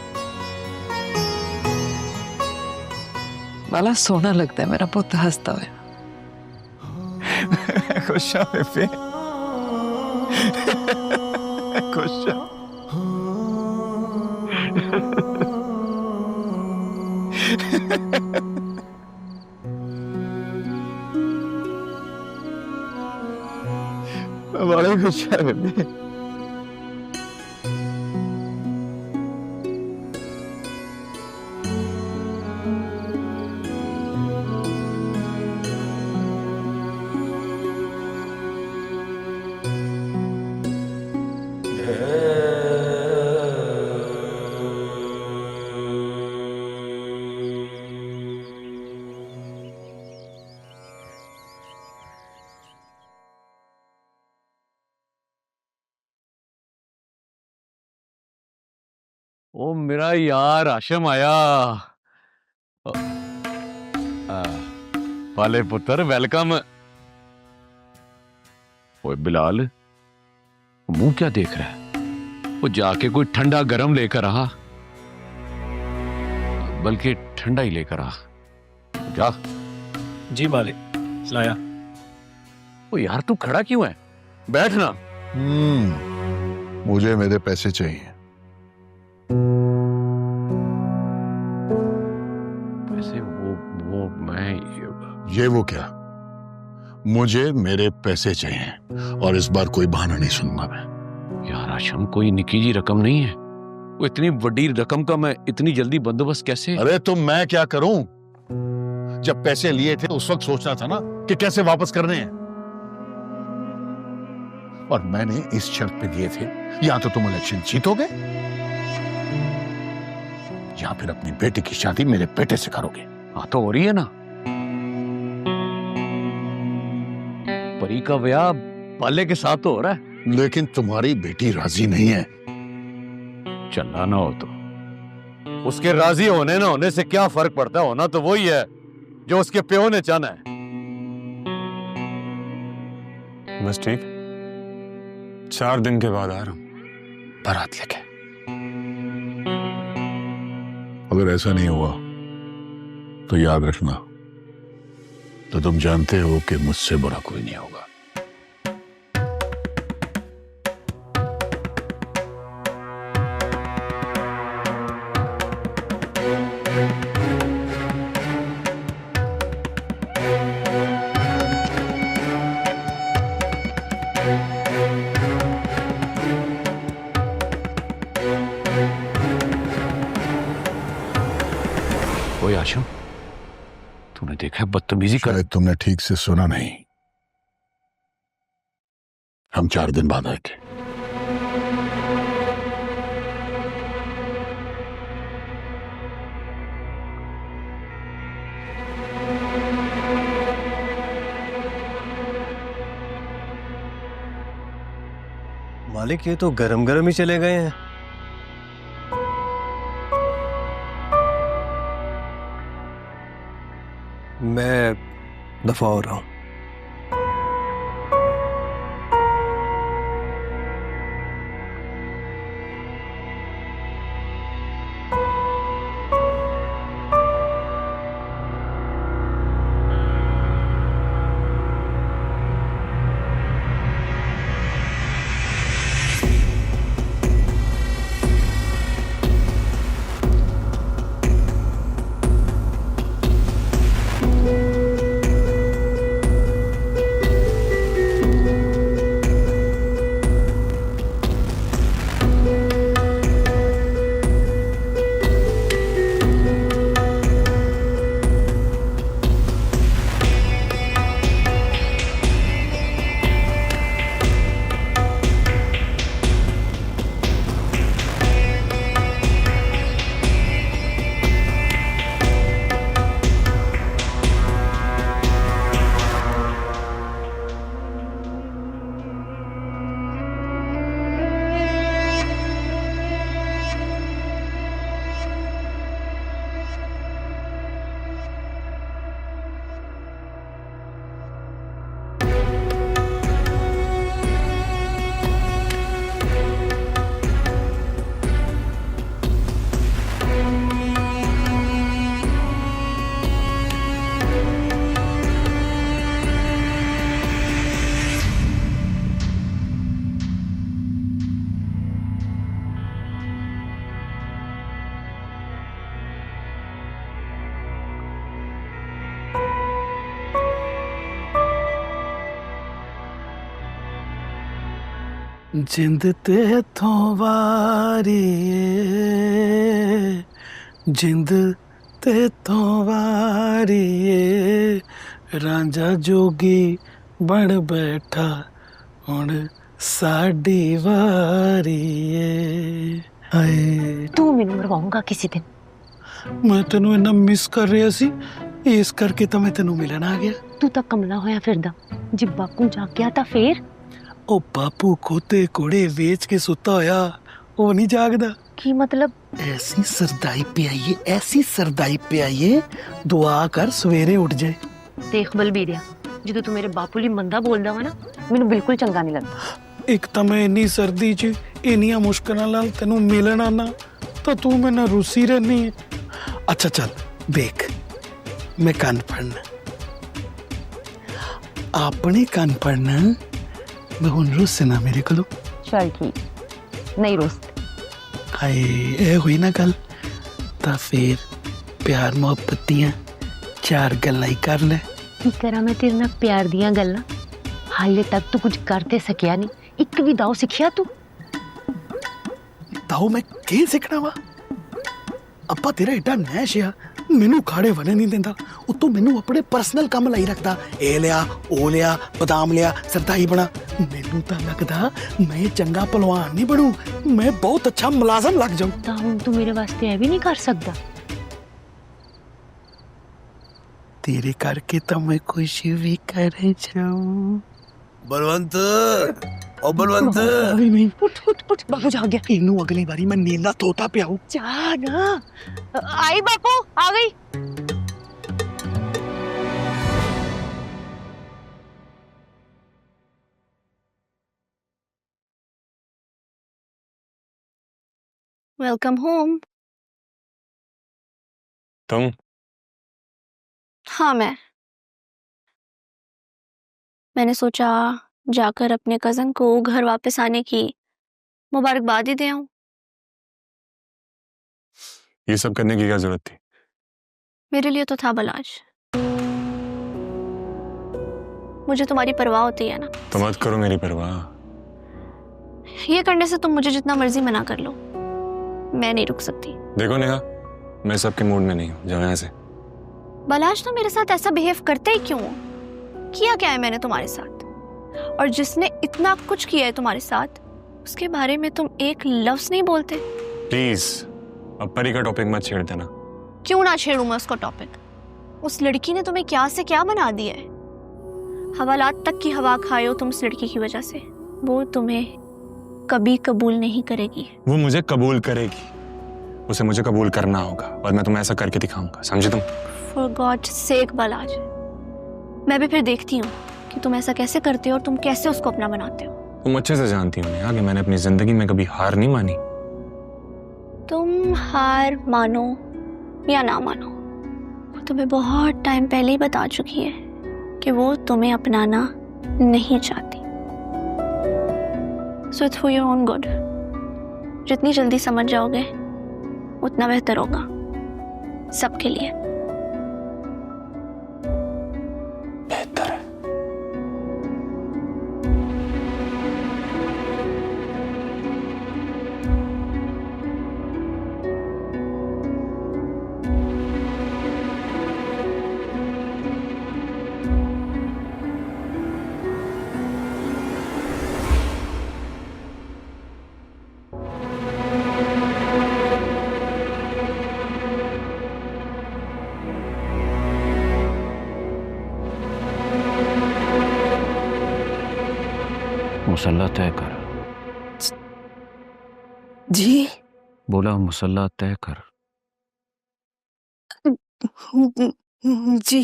बड़ा सोहना लगता है मेरा पुत हसता हुआ।
खुश आ बेबे, खुश आ। बड़े खुश है बेबे।
ओ मेरा यार आशम आया। पाले पुत्र वेलकम। ओए बिलाल, मुंह क्या देख रहा है? वो जाके कोई ठंडा गरम लेकर आ, बल्कि ठंडा ही लेकर आ। जा।
जी मालिक, लाया।
ओ यार तू खड़ा क्यों है? बैठ ना।
मुझे मेरे पैसे चाहिए।
पैसे? वो मैं
ये वो क्या? मुझे मेरे पैसे चाहिए और इस बार कोई बहाना नहीं सुनूंगा मैं।
यार आशम, कोई निकी जी रकम नहीं है। वो इतनी बड़ी रकम का मैं इतनी जल्दी बंदोबस्त कैसे?
अरे तो मैं क्या करूं? जब पैसे लिए थे उस वक्त सोचना था ना कि कैसे वापस करने हैं। और मैंने इस शर्त पे दिए थे, या तो तुम इलेक्शन जीतोगे या फिर अपनी बेटी की शादी मेरे बेटे से करोगे।
हाँ तो हो रही है ना। परी का ब्याह बाले के साथ तो हो रहा है।
लेकिन तुम्हारी बेटी राजी नहीं है।
चलना ना हो तो उसके राजी होने ना होने से क्या फर्क पड़ता है? होना तो वही है जो उसके प्यो ने चाहना है।
बस ठीक, 4 दिन के बाद आ रहा हूं
बारात लेके। अगर ऐसा नहीं हुआ तो याद रखना, तो तुम जानते हो कि मुझसे बुरा कोई नहीं होगा।
ओए आशम, तूने देखा बदतमीजी कर?
शायद तुमने ठीक से सुना नहीं। हम 4 दिन बाद आएंगे।
मालिक, ये तो गरम गरम ही चले गए हैं। मैं दफा हो रहा हूं।
जिंद ते थों वारिए, जिंद ते थों वारिए, रांझा जोगी बन बैठा हुण साडी वारिए। हाय,
तू मैनू मरवाऊंगा किसी दिन।
मैं तेनू इन्ना मिस कर रहा सी, इस करके तो मैं तेनू मिलन आ गया।
तू तो कमला होया फिरदा, जे बापू जाग गया तां फिर?
ओ बापू खोते कोड़े वेच के सुता होया, वो नहीं जागदा।
की मतलब?
ऐसी सरदाई पे आइए, ऐसी सरदाई पे आइए, दुआ कर सवेरे उठ जाए।
देख बलबीरिया, जो तू मेरे बापू ਲਈ ਮੰਦਾ ਬੋਲਦਾ ਵਾ ਨਾ, ਮੈਨੂੰ ਬਿਲਕੁਲ ਚੰਗਾ ਨਹੀਂ ਲੱਗਦਾ।
ਇੱਕ ਤਾਂ ਮੈਂ ਇੰਨੀ ਸਰਦੀ 'ਚ ਇੰਨੀਆਂ ਮੁਸ਼ਕਲਾਂ ਨਾਲ ਤੈਨੂੰ ਮਿਲਣ ਆਣਾ, ਤਾਂ ਤੂੰ ਮੇਰੇ ਨਾਲ ਰੁੱਸੀ ਰਹਿਨੀ ਹੈ। ਅੱਛਾ ਚੱਲ ਦੇਖ, ਮੈਂ ਕੰਨ ਫੜਨਾ, ਆਪਣੇ ਕੰਨ ਫੜਨਾ, ਮੈਂ ਹੁਣ ਰੁੱਸਣਾ ਮੇਰੇ ਕੋਲੋਂ।
ਚੱਲ ਠੀਕ, ਨਹੀਂ ਰੁੱਸ।
ਹਾਏ ਇਹ ਹੋਈ ਨਾ ਗੱਲ, ਤਾਂ ਫਿਰ ਪਿਆਰ ਮੁਹੱਬਤ ਦੀਆਂ 4 ਗੱਲਾਂ ਹੀ ਕਰ ਲੈ।
ਕੀ ਕਰਾਂ ਮੈਂ ਤੇਰੇ ਨਾਲ ਪਿਆਰ ਦੀਆਂ ਗੱਲਾਂ? ਹਾਲੇ ਤੱਕ ਤੂੰ ਕੁਝ ਕਰ ਤੇ ਸਕਿਆ ਨਹੀਂ, ਇੱਕ ਵੀ ਦਾਅ ਸਿੱਖਿਆ ਤੂੰ?
ਦਾਉ ਮੈਂ ਕੀ ਸਿੱਖਣਾ ਵਾ? ਅੱਪਾ ਤੇਰਾ ਏਡਾ ਨੈਸ਼ ਆ, ਮੈਨੂੰ ਖਾੜੇ ਵਣੇ ਨਹੀਂ ਦਿੰਦਾ, ਉਤੋਂ ਮੈਨੂੰ ਆਪਣੇ ਪਰਸਨਲ ਕੰਮ ਲਈ ਰੱਖਦਾ। ਇਹ ਲਿਆ, ਉਹ ਲਿਆ, ਬਦਾਮ ਲਿਆ, ਸਰਦਾਈ ਬਣਾ। ਮੈਨੂੰ ਤਾਂ ਲੱਗਦਾ ਮੈਂ ਚੰਗਾ ਪਹਿਲਵਾਨ ਨਹੀਂ ਬਣੂ, ਮੈਂ ਬਹੁਤ ਅੱਛਾ ਮੁਲਾਜ਼ਮ ਲੱਗ ਜਾਊਂ।
ਤਾਂ ਹੁਣ ਤੂੰ ਮੇਰੇ ਵਾਸਤੇ ਇਹ ਵੀ ਨਹੀਂ ਕਰ ਸਕਦਾ?
तेरे करके तो मैं कुछ भी करे जाऊं।
बलवंत, ओ बलवंत,
अरे नहीं,
उठ उठ उठ, बापू जा गया।
इनू अगली बारी मैं नीला तोता पियाऊं।
जा ना। आई बापू, आ गई।
Welcome home.
तुम?
हाँ मैंने सोचा जाकर अपने कजन को घर वापस आने की मुबारकबाद ही दे आऊं।
ये सब करने की क्या जरूरत थी?
मेरे लिए तो था बलाज, मुझे तुम्हारी परवाह होती है ना।
तो मत करो मेरी परवाह।
ये करने से तुम मुझे जितना मर्जी मना कर लो, मैं नहीं रुक सकती।
देखो नेहा, मैं सबके मूड में नहीं हूँ, जाओ यहाँ से।
बलाज तो मेरे साथ ऐसा बिहेव करते ही क्यों हो? किया क्या है मैंने तुम्हारे साथ? और जिसने इतना कुछ किया है तुम्हारे साथ, उसके बारे में तुम एक लफ्ज नहीं बोलते।
प्लीज अब परी का टॉपिक मत छेड़ देना।
क्यों ना छेड़ूं मैं उसका टॉपिक? उस लड़की ने तुम्हें क्या से क्या बना दिया है? हवालात तक की हवा खाए हो तुम उस लड़की की वजह से। वो तुम्हें कभी कबूल नहीं करेगी।
वो मुझे कबूल करेगी, उसे मुझे कबूल करना होगा, और मैं तुम्हें ऐसा करके दिखाऊंगा, समझे तुम?
For God's sake बलाज, मैं भी फिर देखती हूँ कि तुम ऐसा कैसे करते हो और तुम कैसे उसको अपना बनाते हो।
तुम अच्छे से जानती हो नेहा कि मैंने अपनी जिंदगी में कभी हार नहीं मानी।
तुम हार मानो या ना मानो, वो तुम्हें बहुत टाइम पहले ही बता चुकी है कि वो तुम्हें अपनाना नहीं चाहती। So it's for your own good. जितनी जल्दी समझ जाओगे उतना बेहतर होगा सबके लिए।
बेहतर है।
मुसल्ला तय कर।
जी
बोला मुसल्ला तय कर।
जी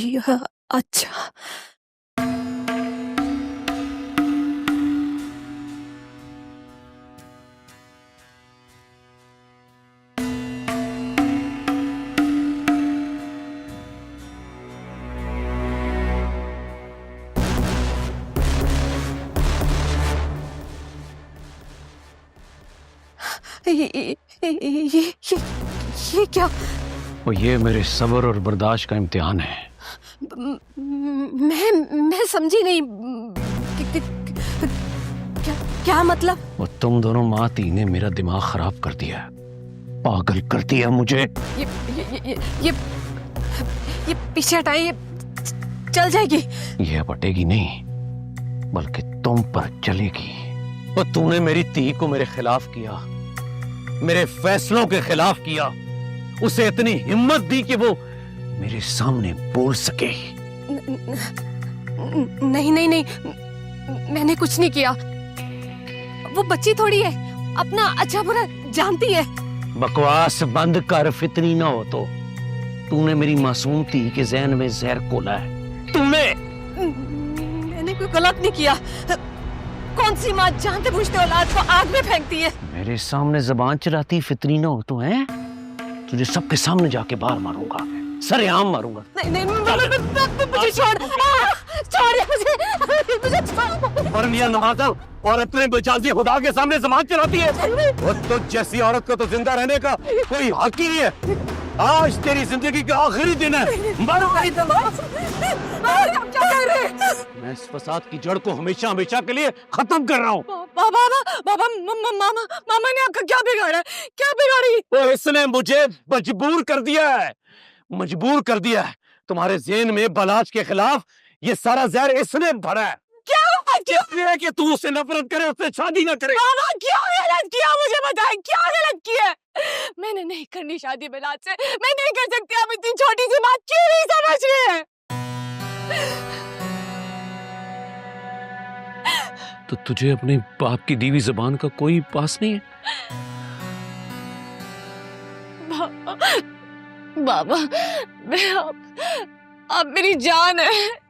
अच्छा। ये क्या?
और ये मेरे सब्र और बर्दाश्त का इम्तिहान है।
मैं समझी नहीं। क्या मतलब?
वो तुम दोनों माँ ती ने मेरा दिमाग खराब कर दिया, पागल कर दिया मुझे।
ये पीछे हटाए, ये चल जाएगी।
ये बटेगी नहीं बल्कि तुम पर चलेगी। और तूने मेरी ती को मेरे खिलाफ किया, मेरे फैसलों के खिलाफ किया, उसे इतनी हिम्मत दी कि वो मेरे सामने बोल सके।
नहीं, मैंने कुछ नहीं किया। वो बच्ची थोड़ी है, अपना अच्छा बुरा जानती है।
बकवास बंद कर, फितरी ना हो तो। तूने मेरी मासूम धी के जहन में जहर घोला है। तूने।
मैंने कोई गलत नहीं किया। कौन सी माँ जानते बूझते औलाद को आग में फेंकती है?
मेरे सामने जबान चलाती फितरी ना हो तो है, तुझे सबके सामने जाके बाहर मारूंगा, सरेआम मारूंगा।
नहीं मुझे छोड़ मुझे छोड़।
और मियां नवाजा औरत ने बेचाजी खुदा के सामने जबान चलाती है। वो तो जैसी औरत को तो जिंदा रहने का कोई हक ही नहीं है। आज तेरी जिंदगी का आखिरी दिन है। मारूंगा ही तो। मैं इस फसाद की जड़ को हमेशा हमेशा के लिए खत्म कर रहा हूँ।
बाबा मामा ने आपका क्या बिगाड़ा? क्या बिगाड़ी?
वो इसने मुझे मजबूर कर दिया है, मजबूर कर दिया है। तुम्हारे ज़हन में बलाज के खिलाफ ये सारा जहर इसने भरा है।
क्या
इसलिए कि तू उससे नफरत करे, उससे शादी ना करे।
मामा क्या गलत किया? मुझे बताएं क्या गलत किया? मैंने नहीं करनी शादी बलाज से। मैं नहीं कर सकती। आप इतनी छोटी सी बात क्यों नहीं समझ रहे हैं?
तो तुझे अपने बाप की दीवी जबान का कोई पास नहीं है?
बाबा मैं आप मेरी जान है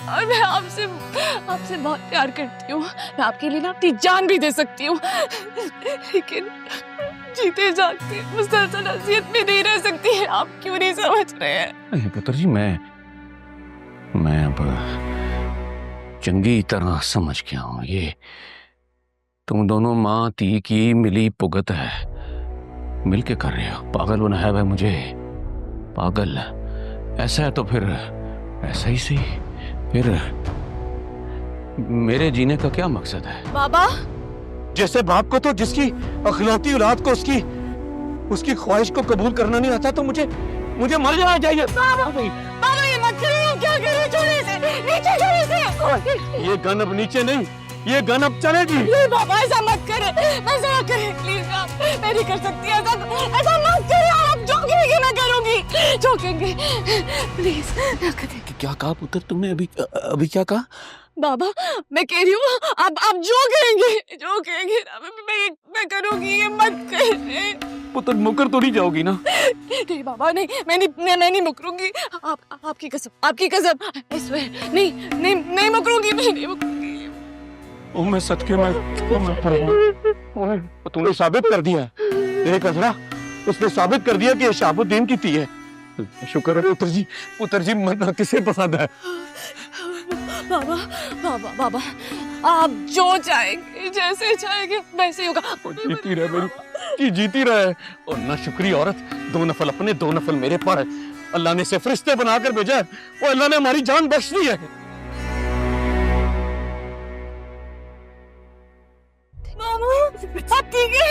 और मैं आपसे बहुत प्यार करती हूँ। मैं आपके लिए ना अपनी जान भी दे सकती हूँ, लेकिन जीते जागते मुसलसल अज़ियत में नहीं रह सकती है। आप क्यों नहीं समझ रहे हैं?
पुत्र जी मैं अब चंगी तरह समझ गया हूँ। ये तुम दोनों माँ ती की मिली भुगत है, मिलके कर रहे हो। पागल बनाया है मुझे, पागल। ऐसा है तो फिर ऐसा ही सही। फिर मेरे जीने का क्या मकसद है?
बाबा
जैसे बाप को तो जिसकी अखलाती औलाद को उसकी ख्वाहिश को कबूल करना नहीं आता, तो मुझे मर जाना चाहिए।
बाबा ये मत करो। क्या करो? छोड़े इसे, नीचे छोड़े इसे।
ये गन अब नीचे नहीं, ये गन अब चलेगी।
नहीं बाबा ऐसा मत करे, ऐसा मत करे प्लीज। आप मैं नहीं कर सकती ऐसा मत करे। आप जो कहेंगे मैं करूंगी, जो कहेंगे प्लीज ना करें।
क्या कहा पुत्र तुमने? अभी क्या कहा?
बाबा मैं कह रही हूँ आप जो कहेंगे मैं करूंगी। ये मत करे।
पुत्र मुकर तो नहीं जाओगी ना?
नहीं बाबा नहीं, मैं नहीं मुकरूंगी। आपकी कसम नहीं मुकरूंगी। मैं नहीं मुकरूंगी।
ओ मैं सदके में तूने साबित कर दिया। देख अजरा, उसने साबित कर दिया कि ये शहाबुद्दीन की थी है। शुक्र है पुत्र जी मरना किसे पसंद है?
बाबा आप जो चाहेंगे, जैसे चाहेंगे वैसे होगा।
जीती रहे मेरी की जीती रहे। और ना शुक्री औरत, 2 नफल अपने 2 नफल मेरे पर है। अल्लाह ने इसे फरिश्ते बनाकर भेजा है। वो अल्लाह ने हमारी जान बख्श दी है।
मामा आप ठीक है?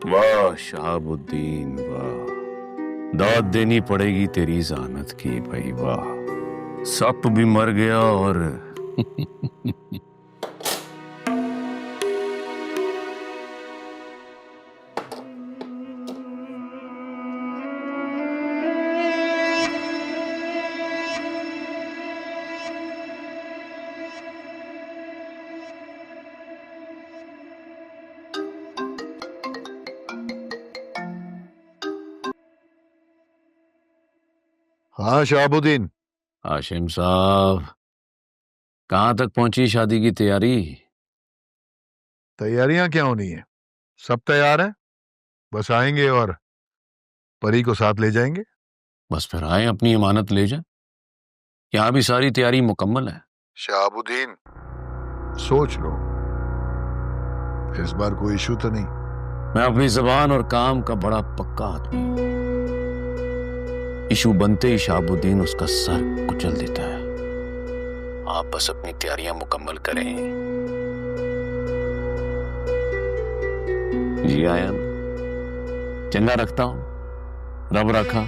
वाह शहाबुद्दीन वाह, दाद देनी पड़ेगी तेरी ज़ानत की भाई। वाह, सप भी मर गया और
हाँ शहाबुद्दीन।
हाशिम साहब, कहाँ तक पहुंची शादी की तैयारी?
तैयारियां क्या होनी है, सब तैयार है। बस आएंगे और परी को साथ ले जाएंगे।
बस फिर आए, अपनी इमानत ले जाए। यहाँ भी सारी तैयारी मुकम्मल है।
शहाबुद्दीन सोच लो, इस बार कोई इशू तो नहीं?
मैं अपनी जबान और काम का बड़ा पक्का आदमी। इशू बनते ही शहाबुद्दीन उसका सर कुचल देता है। आप बस अपनी तैयारियां मुकम्मल करें, जी आया चंगा रखता हूं, रब रखा।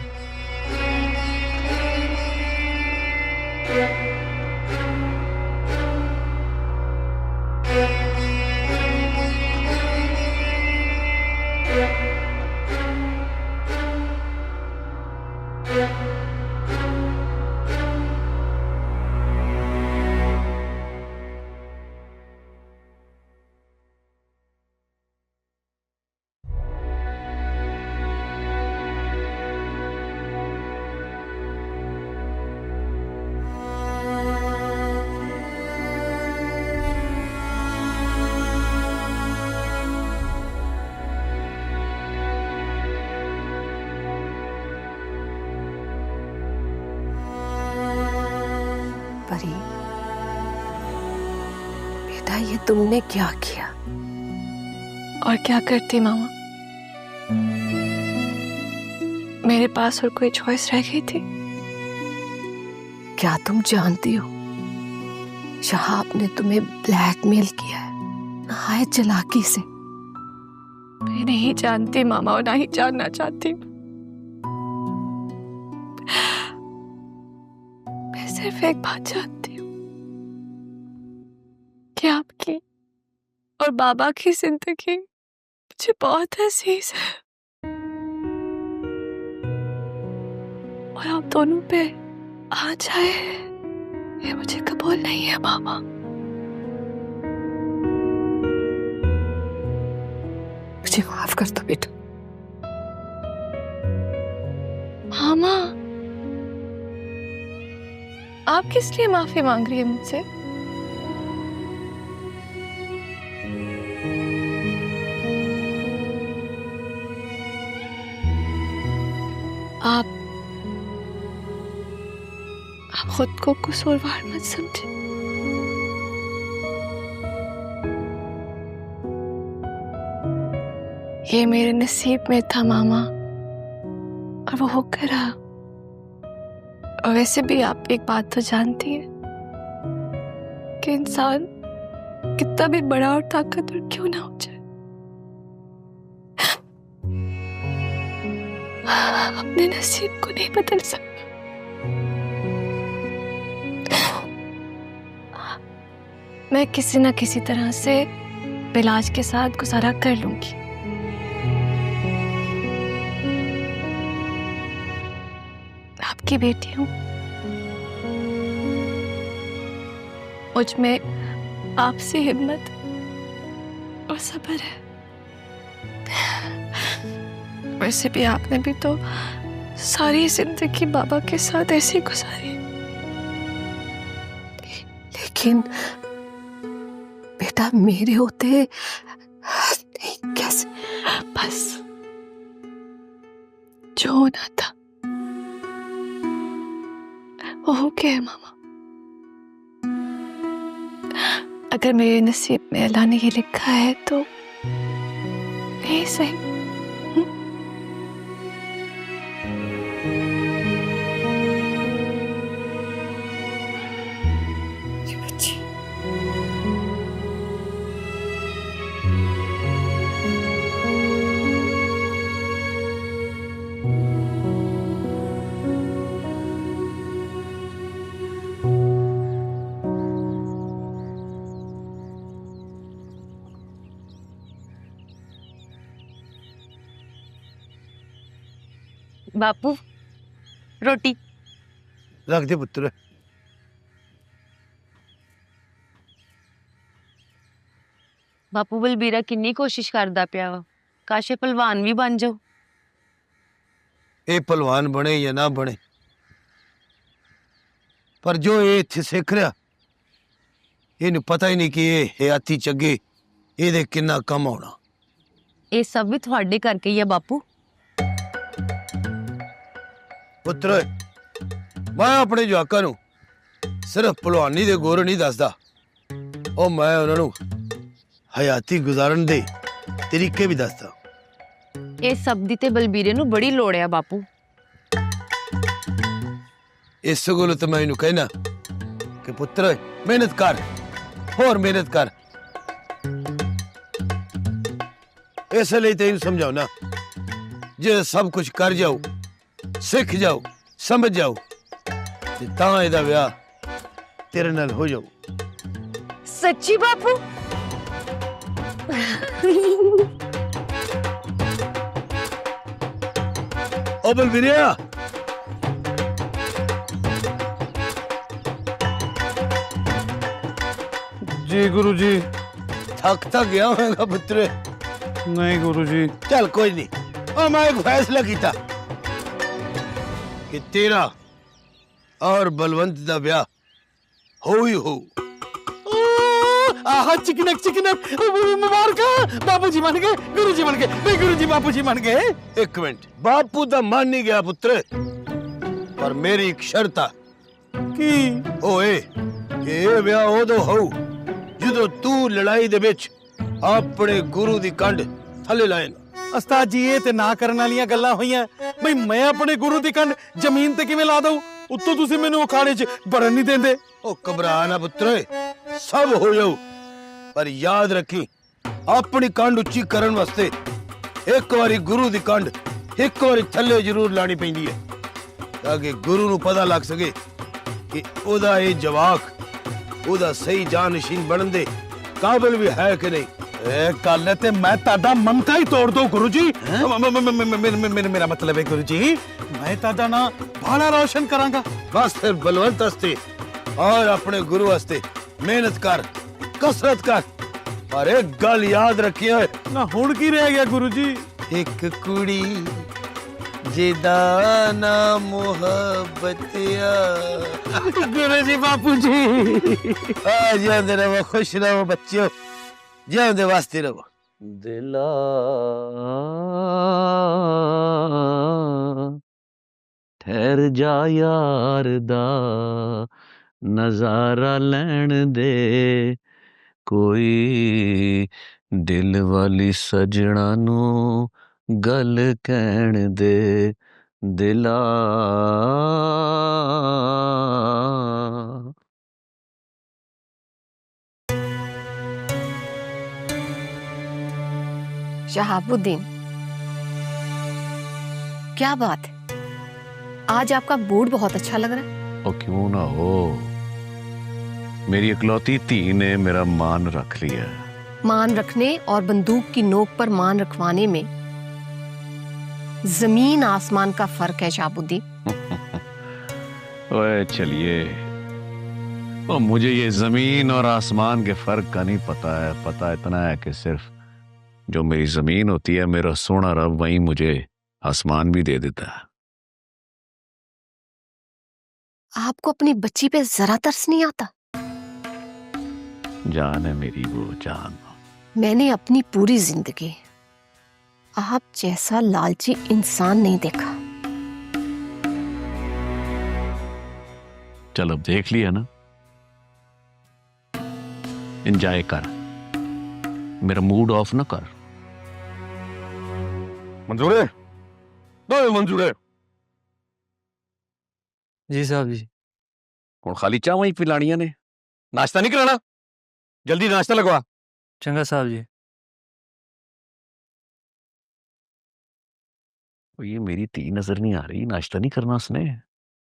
परी, बेटा ये तुमने क्या किया?
और क्या करती मामा, मेरे पास और कोई चॉइस रह गई थी?
क्या तुम जानती हो शहाब ने तुम्हें ब्लैकमेल किया है नहायत चालाकी से?
मैं नहीं जानती मामा और ना ही जानना चाहती। मैं सिर्फ एक बात जानती हूँ कि आपकी और बाबा की जिंदगी मुझे बहुत अजीज है और आप दोनों पे आ जाए ये मुझे कबूल नहीं है मामा।
मुझे माफ कर दो बेटा।
मामा, आप किस लिए माफी मांग रही है मुझसे? आप खुद को कसूरवार मत समझे। ये मेरे नसीब में था मामा और वो होकर रहा। और वैसे भी आप एक बात तो जानती हैं कि इंसान कितना भी बड़ा और ताकतवर क्यों ना हो जाए, अपने नसीब को नहीं बदल सकता। मैं किसी ना किसी तरह से इलाज के साथ गुजारा कर लूंगी। आपकी बेटी हूं, मुझ में आपसी हिम्मत और सब्र है। वैसे भी आपने भी तो सारी जिंदगी बाबा के साथ ऐसे ही गुजारी।
लेकिन बेटा मेरे होते नहीं, कैसे?
बस जो होना था वो हो गया है मामा। अगर मेरे नसीब में अल्लाह ने ये लिखा है तो नहीं सही।
बापू रोटी
रख दे पुत्र।
बापू बलबीरा किन्नी कोशिश करदा पिया वा, काश पहलवान भी बन जाओ।
ये पहलवान बने या ना बने, पर जो ये इत्थे सिख रहा इन्हें पता ही नहीं कि ये हयाती चगे ये किन्ना कम होना।
ये सब भी थोड़े करके ही है बापू।
पुत्र मैं अपने जवाकां नूं सिर्फ पहलवानी दे गुर नहीं दसदा, और मैं उन्होंने हयाती गुजारन दे तरीके भी दसदा।
ये सब दी ते बलबीरे नूं बड़ी लोड़ है बापू।
इस गल तो मैं इन्हू कहना कि पुत्र मेहनत कर, होर मेहनत कर। इसलिए तेन समझाओ ना, जे सब कुछ कर जाओ, सीख जाओ, समझ जाओ, ते तां एदा ब्याह तेरे नाल हो जाओ।
सच्ची बापू?
ओ बलवीरिया,
जी गुरुजी।
थक गया होगा पुत्र?
नहीं गुरुजी।
चल कोई नहीं, और मैं एक फैसला किया कि तेरा और बलवंत दा ब्याह हो ही हो।
आहा चिकनक मुबारक, बापूजी मान गए, गुरुजी मान गए, नहीं गुरुजी बापूजी मान गए।
एक मिनट, बापू दा मान नहीं गया पुत्र, पर मेरी एक शर्त आ
की
ओए कि ये ब्याह उदो हो ਜਦੋਂ तू लड़ाई दे विच अपने गुरु दी कंड थले लाए ना।
उस्ताद जी ये ते ना करन वालियां गल्लां होईयां, बई मैं अपने गुरु दी कंड जमीन ते किवें ला दऊं? उत्तों तुसीं मैनूं अखाड़े च बढ़न नहीं देंदे।
ओ घबरा ना पुत्र, सब हो जाऊ, पर याद रखी अपनी कंड उच्ची करन वास्ते एक बारी गुरु दी कंड एक बारी थले जरूर लानी पैंदी है, ताकि गुरु नूं पता लग सके कि ओदा ये जवाक ओदा सही जानशीन बनन दे काबिल भी है कि नहीं।
कल ते मैं ताड़ा मनका ही तोड़ दो गुरुजी। मेरा मतलब है गुरुजी, मैं ताड़ा ना भाड़ा रोशन करांगा।
बस फिर बलवंत हस्ते और अपने गुरु हस्ते मेहनत कर, कसरत कर, और एक गल याद रखिए
ना, हुण की रह गया गुरुजी?
एक कुड़ी जिदा ना मोहब्बतिया।
गुरुजी बापूजी
जिंदे रहो, खुश रहो बच्चों, जिंदे वास्ते रहो। दिला
ठहर जा यार दा नजारा लैण दे, कोई दिल वाली सजना नू गल कहण दे, दिला।
शहाबुद्दीन, क्या बात है, आज आपका मूड बहुत अच्छा लग रहा है।
ओ क्यों ना हो, मेरी इकलौती धी ने मेरा मान रख लिया।
मान रखने और बंदूक की नोक पर मान रखवाने में जमीन आसमान का फर्क है शहाबुद्दीन।
ओए चलिए, ओ मुझे ये जमीन और आसमान के फर्क का नहीं पता है, पता इतना है कि सिर्फ जो मेरी जमीन होती है, मेरा सोना रब वहीं मुझे आसमान भी दे देता है।
आपको अपनी बच्ची पे जरा तरस नहीं आता?
जान है मेरी वो जान।
मैंने अपनी पूरी जिंदगी आप जैसा लालची इंसान नहीं देखा।
चल अब देख लिया ना, एंजॉय कर, मेरा मूड ऑफ ना कर।
मंजूर है? दो मंजूर है।
जी साहब जी।
और खाली चाह ही पिलानिया ने, नाश्ता नहीं कराना? जल्दी नाश्ता लगवा।
चंगा साहब जी।
ये मेरी धी नजर नहीं आ रही, नाश्ता नहीं करना उसने।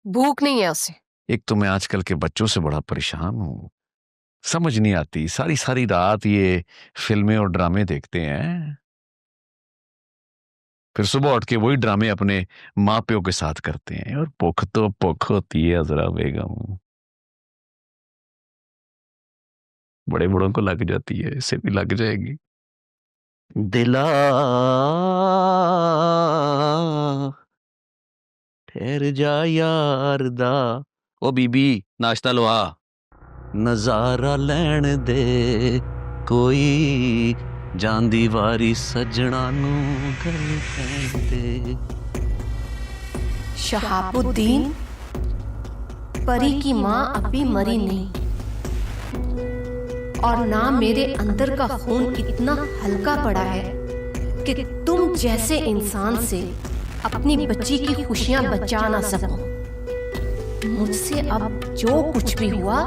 भूख नहीं है उसे।
एक तो मैं आजकल के बच्चों से बड़ा परेशान हूं, समझ नहीं आती, सारी सारी रात ये फिल्में और ड्रामे देखते हैं, फिर सुबह उठ के वही ड्रामे अपने माँ प्यो के साथ करते हैं, और भुख तो भुख होती है जरा बेगम, बड़े बड़ों को लग जाती है, इसे भी लग जाएगी। दिला ठहर जा यार दा, ओ बीबी नाश्ता लो आ, नजारा लैण दे, कोई जांदी वारी सजना नू गल कहण दे।
शहाबुद्दीन, परी की माँ अभी मरी नहीं, और ना मेरे अंदर का खून इतना हल्का पड़ा है कि तुम जैसे इंसान से अपनी बच्ची की खुशियां बचा ना सको। मुझसे अब जो कुछ भी हुआ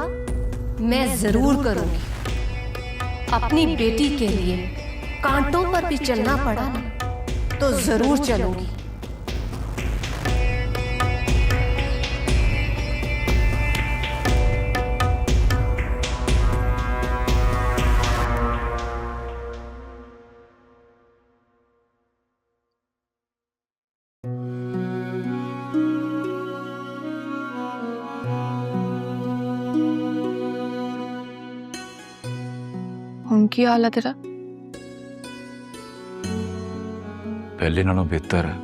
मैं जरूर करूंगी, अपनी बेटी के लिए कांटों पर भी चलना पड़ा ना तो जरूर चलूंगी।
उनकी हालत है
पहले नालों बेहतर है।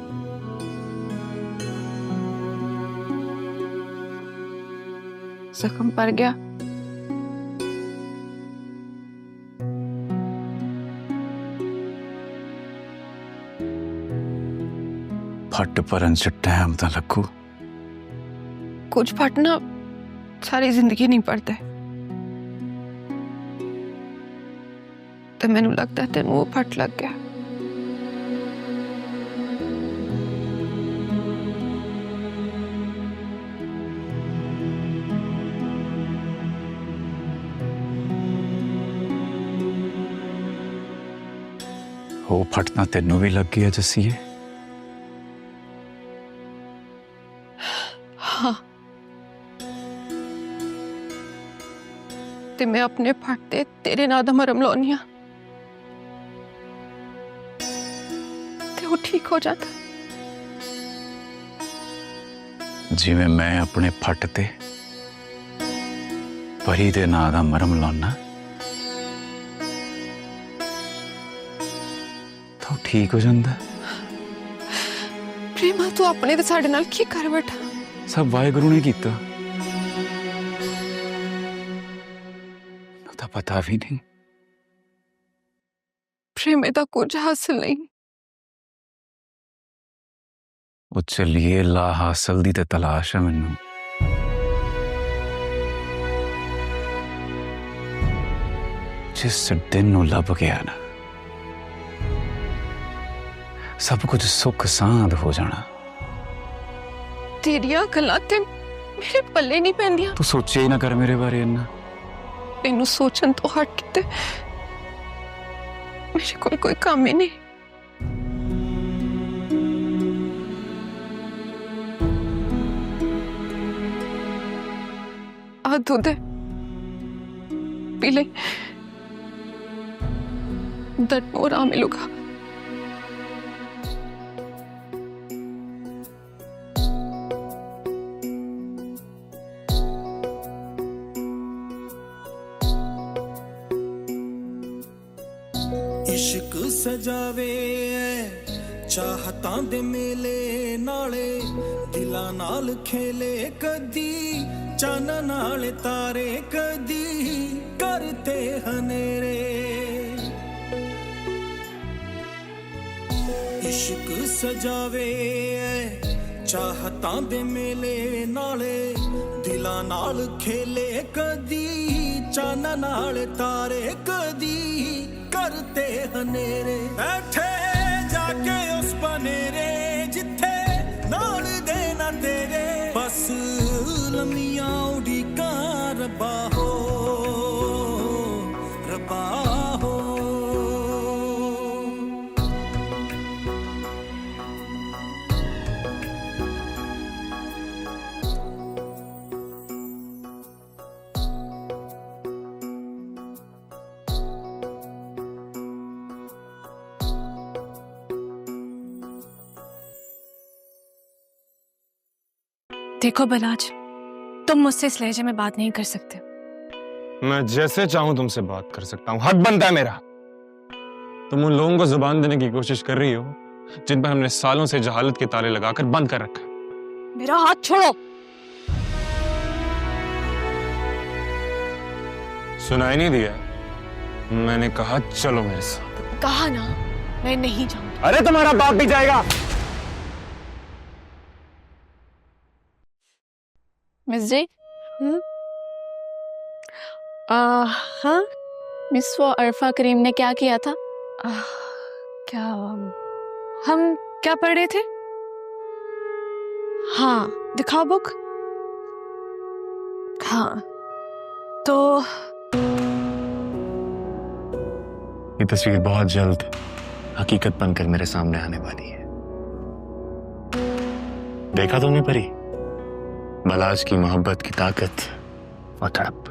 जख्म पड़ गया?
फट भरन च टाइम तो लगू।
कुछ फटना सारी जिंदगी नहीं पड़ता तो मैनू लगता तेन वो फट लग गया।
वो फटना तेनों भी लग गया जसीए?
हाँ ते मैं अपने फटते तेरे नाल दा मरम लाउनी आ ते वो ठीक हो जाता।
जिवें मैं अपने फटते परी दे नां दा मरम लाना तो ठीक हो जाता।
प्रेमा तू अपने ते साडे नाल की कर बैठा?
सब वाहेगुरु ने कीता। तो पता भी नहीं।
प्रेमे दा कुछ हासिल नहीं।
वो चलिए ला हासिल दी ते तलाश है मैनू। जिस दिन नू लब गया ना सब कुछ सुख सांध हो जाना।
तेरिया गल्लां ते मेरे पल्ले नहीं पैंदियां।
तू सोचे ही ना कर मेरे बारे इन्ना।
मैनू सोचन तो हट के मेरे कोल कोई काम ही नहीं। आ दूध है पी ले, दर्द में आराम मिलूगा।
इश्क सजावे चाहतां दे मेले नाले दिलां नाल खेले कदी चन नाल तारे कदी करते हनेरे। इश्क सजावे चाहतां दे मेले नाले दिलां नाल खेले कदी चन नाल तारे कदी करते हनेरे। बैठे जाके उस बनेरे जिथे नाल देना तेरे बस लम्मियां उड़ीका रब्बा हो रब्बा हो।
देखो बलाज, तुम मुझसे इस लहजे में बात नहीं कर सकते।
मैं जैसे चाहूं तुमसे बात कर सकता हूं, हक बनता है मेरा। तुम उन लोगों को जुबान देने की कोशिश कर रही हो जिन पर हमने सालों से जहालत के ताले लगाकर बंद कर रखा है।
मेरा हाथ छोड़ो।
सुनाई नहीं दिया? मैंने कहा चलो मेरे साथ।
कहा ना मैं नहीं जाऊंगी।
अरे तुम्हारा बाप भी जाएगा।
मिस जी, हाँ मिस वो अरफा करीम ने क्या किया था? क्या हम क्या पढ़ रहे थे? हाँ दिखाओ बुक। हाँ तो
ये तस्वीर बहुत जल्द हकीकत बनकर मेरे सामने आने वाली है। देखा तुमने परी, बलाज की मोहब्बत की ताकत और तड़प।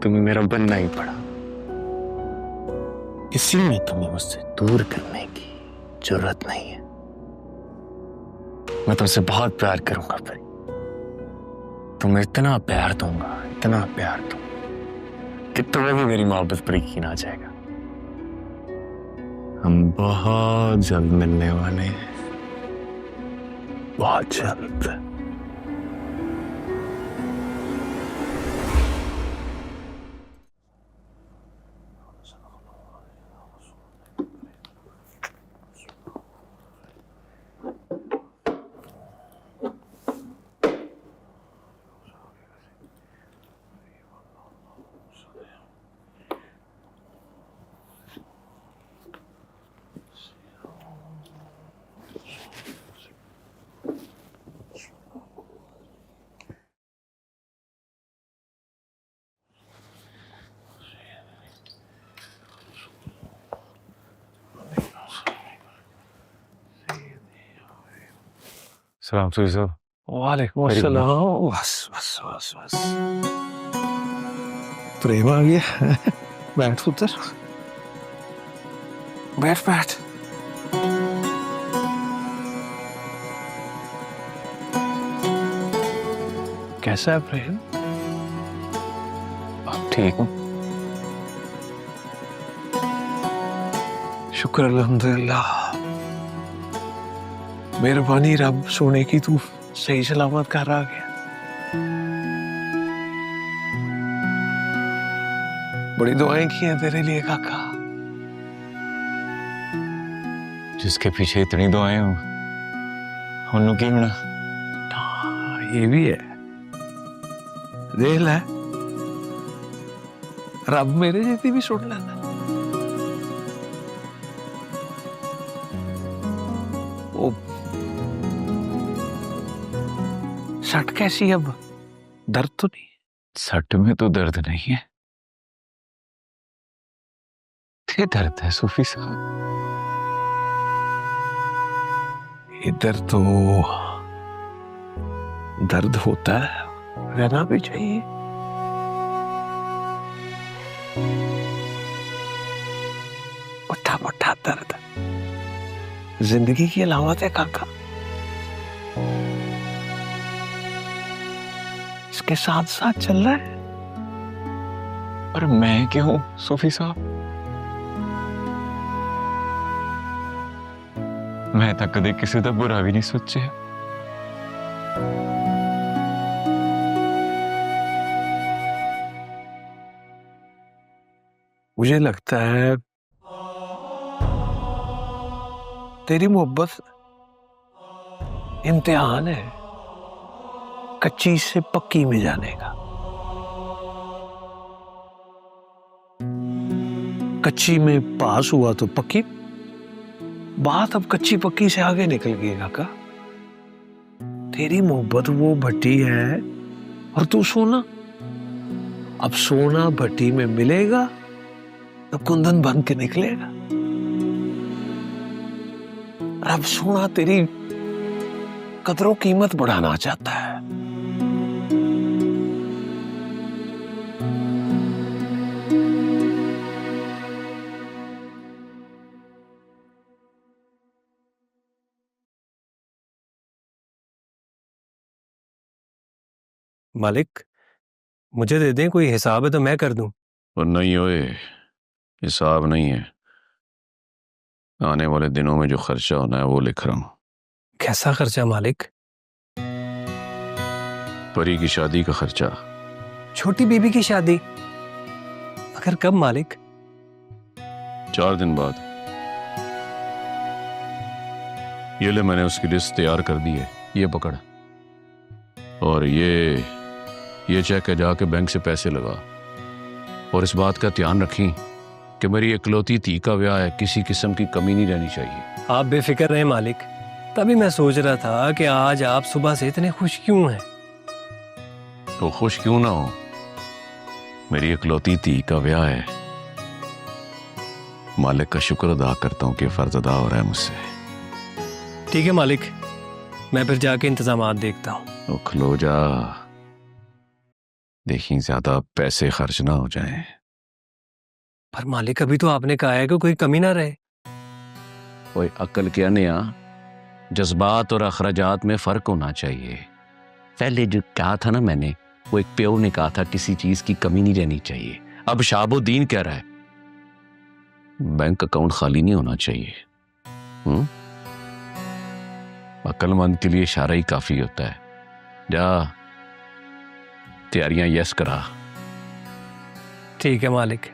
तुम्हें मेरा बनना ही पड़ा, इसी में तुम्हें मुझसे दूर करने की जरूरत नहीं है। मैं तुमसे बहुत प्यार करूंगा परी, तुम्हें इतना प्यार दूंगा, इतना प्यार दूंगा कि तुम्हें भी मेरी मोहब्बत पर यकीन आ जाएगा। हम बहुत जल्द मिलने वाले हैं, बहुत जल्द। सलाम सूफी साहब।
वालेकुम अस्सलाम। बस बस बस बस, प्रेम आ गया। बैठ पुत्र, बैठ बैठ। कैसा है प्रेम?
आप ठीक हो?
शुक्र अल्हम्दुलिल्लाह, मेहरबानी रब सोने की, तू सही सलामत घर आ गया। बड़ी दुआएं की हैं तेरे लिए काका।
जिसके पीछे इतनी दुआएं हो, उन्होंने की बना।
ये भी है, देख ले, रब मेरे जैसी भी सुन लेना। ओ, सट कैसी अब? दर्द तो नहीं?
सट में तो दर्द नहीं है, ये दर्द है सूफी साहब।
इधर तो दर्द होता है, रहना भी चाहिए। मोटा मोटा दर्द जिंदगी की अलामत है काका। इसके साथ साथ चल रहा है।
पर मैं क्यों सूफी साहब? मैं तो कदे किसी का बुरा भी नहीं सोचे।
मुझे लगता है तेरी मोहब्बत इम्तिहान है, कच्ची से पक्की में जाने का। कच्ची में पास हुआ तो पक्की, बात अब कच्ची पक्की से आगे निकल गई काका। तेरी मोहब्बत वो भट्टी है और तू सोना। अब सोना भट्टी में मिलेगा तो कुंदन बन के निकलेगा। अब सोना तेरी कदरों कीमत बढ़ाना चाहता है।
मालिक, मुझे दे दें, कोई हिसाब है तो मैं कर दूं।
और नहीं ओए, हिसाब नहीं है, आने वाले दिनों में जो खर्चा होना है वो लिख रहा हूं।
कैसा खर्चा मालिक?
परी की शादी का खर्चा।
छोटी बीबी की शादी? अगर कब मालिक?
4 दिन बाद। ये ले, मैंने उसकी लिस्ट तैयार कर दी है, ये पकड़। और ये चेक है, जाके बैंक से पैसे लगा। और इस बात का ध्यान रखी कि मेरी इकलौती धी का ब्याह है, किसी किस्म की कमी नहीं रहनी चाहिए।
आप बेफिक्र रहे मालिक। तभी मैं सोच रहा था कि आज आप सुबह से इतने खुश क्यों हैं।
तो खुश क्यों ना हो, मेरी इकलौती धी का ब्याह है, मालिक का शुक्र अदा करता हूँ कि फर्ज अदा हो रहा है मुझसे।
ठीक है मालिक, मैं फिर जाके इंतजामात देखता हूँ।
ओ खलो जा, देखिए ज्यादा पैसे खर्च ना हो जाएं।
पर मालिक अभी तो आपने कहा है कि कोई कमी ना रहे।
कोई अक्ल क्या नया, जज्बात और अखराजात में फर्क होना चाहिए। पहले जो कहा था ना मैंने, वो एक प्यो ने कहा था किसी चीज की कमी नहीं रहनी चाहिए। अब शाहबुद्दीन कह रहा है बैंक अकाउंट खाली नहीं होना चाहिए। अक्लमंद के लिए इशारा ही काफी होता है। जा तैयारियां यस करा।
ठीक है मालिक।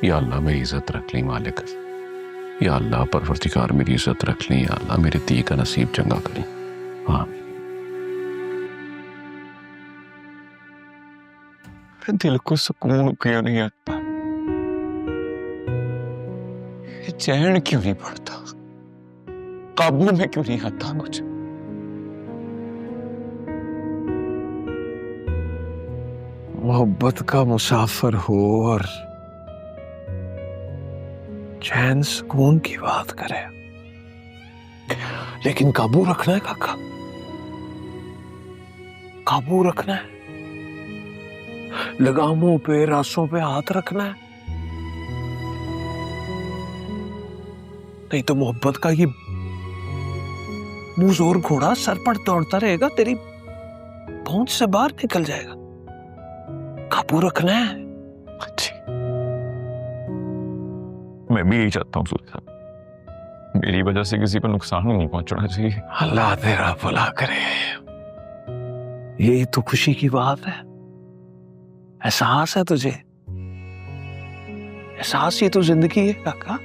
या अल्लाह मेरी इज्जत रख ली मालिक, या अल्लाह परवरदिगार मेरी इज्जत रख ली, या अल्लाह मेरे दी का नसीब चंगा करी। हाँ
दिल को सुकून क्यों नहीं आता, चैन क्यों नहीं पड़ता, काबू में क्यों नहीं आता मुझे।
मोहब्बत का मुसाफिर हो और चैन सुकून की बात करे, लेकिन काबू रखना है काका, काबू रखना है, लगामों पे रासों पे हाथ रखना है, नहीं तो मोहब्बत का ये मुंह जोर घोड़ा सर पर दौड़ता रहेगा, तेरी पहुंच से बाहर निकल जाएगा। काबू रखना है।
मैं भी यही चाहता हूँ सूर्य साहब, मेरी वजह से किसी को नुकसान नहीं पहुंचना चाहिए।
अल्लाह तेरा भला करे, यही तो खुशी की बात है। एहसास है तुझे, एहसास ही तो जिंदगी है काका।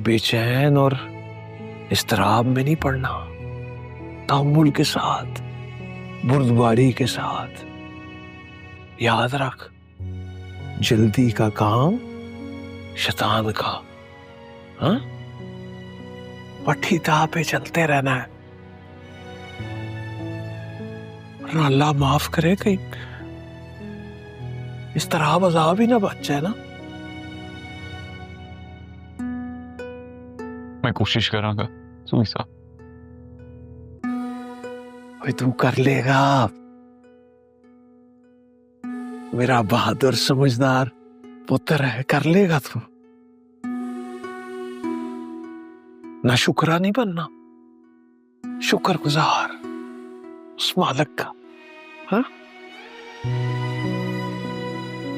बेचैन और इस्तराब में नहीं पड़ना, तहम्मुल के साथ, बुर्दबारी के साथ। याद रख, जल्दी का काम शैतान का। हाँ, पट्टी ताह पे चलते रहना है। और अल्लाह माफ करे कहीं इस तरह अज़ाब ही ना बच जाए ना।
मैं कोशिश करांगा सूरी साहब।
भाई तू कर लेगा, मेरा बहादुर समझदार पुत्र है, कर लेगा तू। ना शुक्रा नहीं बनना, शुक्रगुजार उस मालिक का। हाँ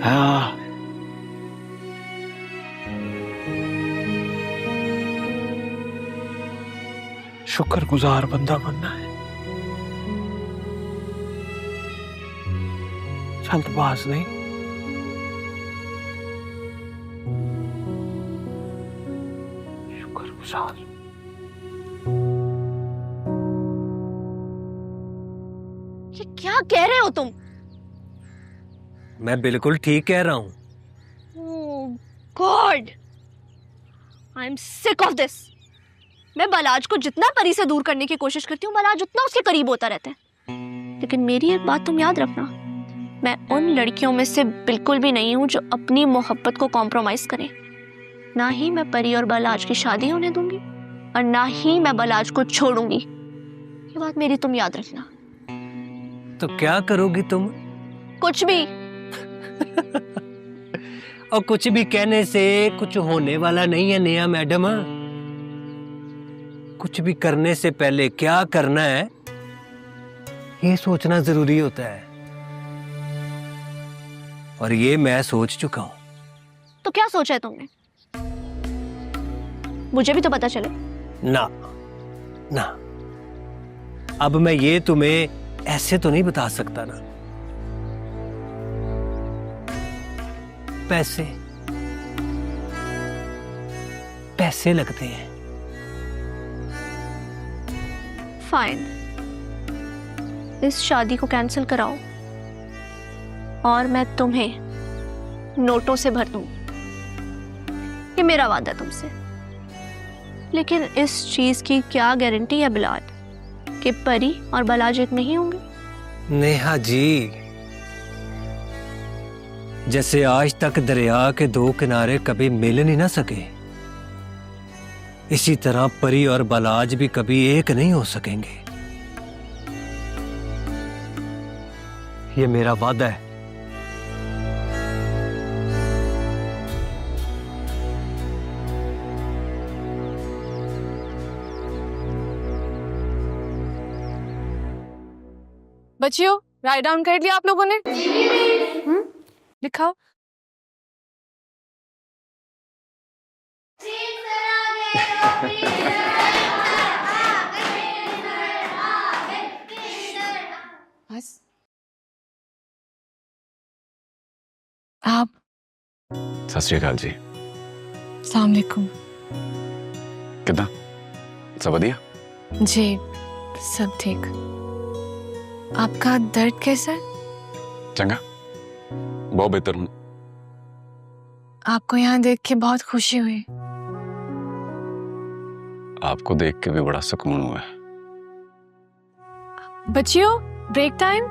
हाँ, शुक्रगुजार बंदा बनना है, जल्दबाज नहीं। शुक्रगुजार।
ये क्या कह रहे हो तुम?
मैं बिल्कुल ठीक कह रहा हूं।
God, I am sick of this. मैं बलाज को जितना परी से दूर करने की कोशिश करती हूँ, बलाज उतना उसके करीब होता रहता है। लेकिन मेरी एक बात तुम याद रखना, मैं उन लड़कियों में से बिल्कुल भी नहीं हूं जो अपनी मोहब्बत को कॉम्प्रोमाइज करें। ना ही मैं परी और बलाज की शादी होने दूंगी, और ना ही मैं बलाज को छोड़ूंगी। ये बात मेरी तुम याद रखना।
तो क्या करोगी तुम?
कुछ भी।
और कुछ भी कहने से कुछ होने वाला नहीं है नेहा मैडम। कुछ भी करने से पहले क्या करना है ये सोचना जरूरी होता है, और ये मैं सोच चुका हूं।
तो क्या सोचा है तुमने? मुझे भी तो पता चले।
ना ना, अब मैं ये तुम्हें ऐसे तो नहीं बता सकता ना। पैसे पैसे लगते हैं।
फाइन, इस शादी को कैंसिल कराओ और मैं तुम्हें नोटों से भर दूंगी। ये मेरा वादा है तुमसे। लेकिन इस चीज की क्या गारंटी है बिलाल कि परी और बालाज एक नहीं होंगे?
नेहा जी, जैसे आज तक दरिया के दो किनारे कभी मिल नहीं ना सके, इसी तरह परी और बालाज भी कभी एक नहीं हो सकेंगे। ये मेरा वादा है।
बच्चियों, राइट डाउन कर लिया आप लोगों ने? दिखाओ। बस आप।
सत श्री अकाल जी।
अस्सलाम वालेकुम।
कितना सब बढ़िया?
जी सब ठीक। आपका दर्द कैसा है?
चंगा, बहुत बेहतर हूँ।
आपको यहाँ देख के बहुत खुशी हुई।
आपको देख के भी बड़ा सुकून हुआ है।
बच्चियों, ब्रेक टाइम।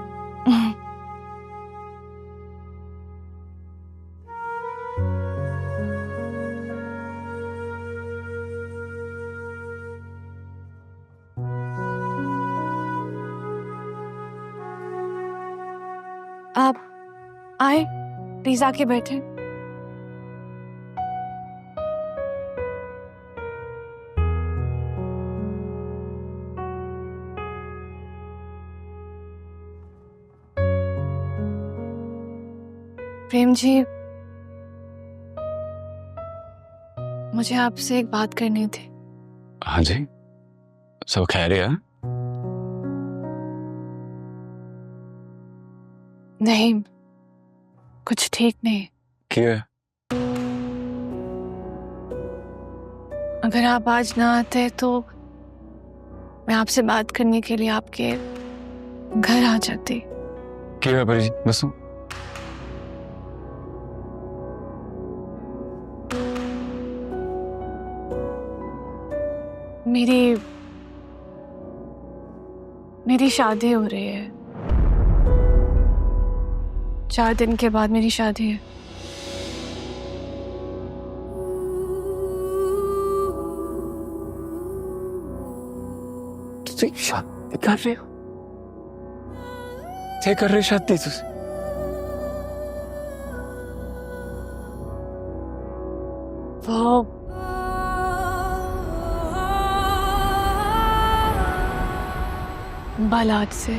आप आए, प्लीज आके बैठे। प्रेम जी, मुझे आपसे एक बात करनी थी।
हाँ जी, सब खैर है?
नहीं, कुछ ठीक नहीं।
क्या?
अगर आप आज ना आते तो मैं आपसे बात करने के लिए आपके घर आ जाती।
क्या है परी जी? बसो।
मेरी शादी हो रही है। 4 दिन के बाद मेरी शादी है।
तुम शादी कर रहे हो? क्या कर रहे शादी तुम?
वो बालाज से।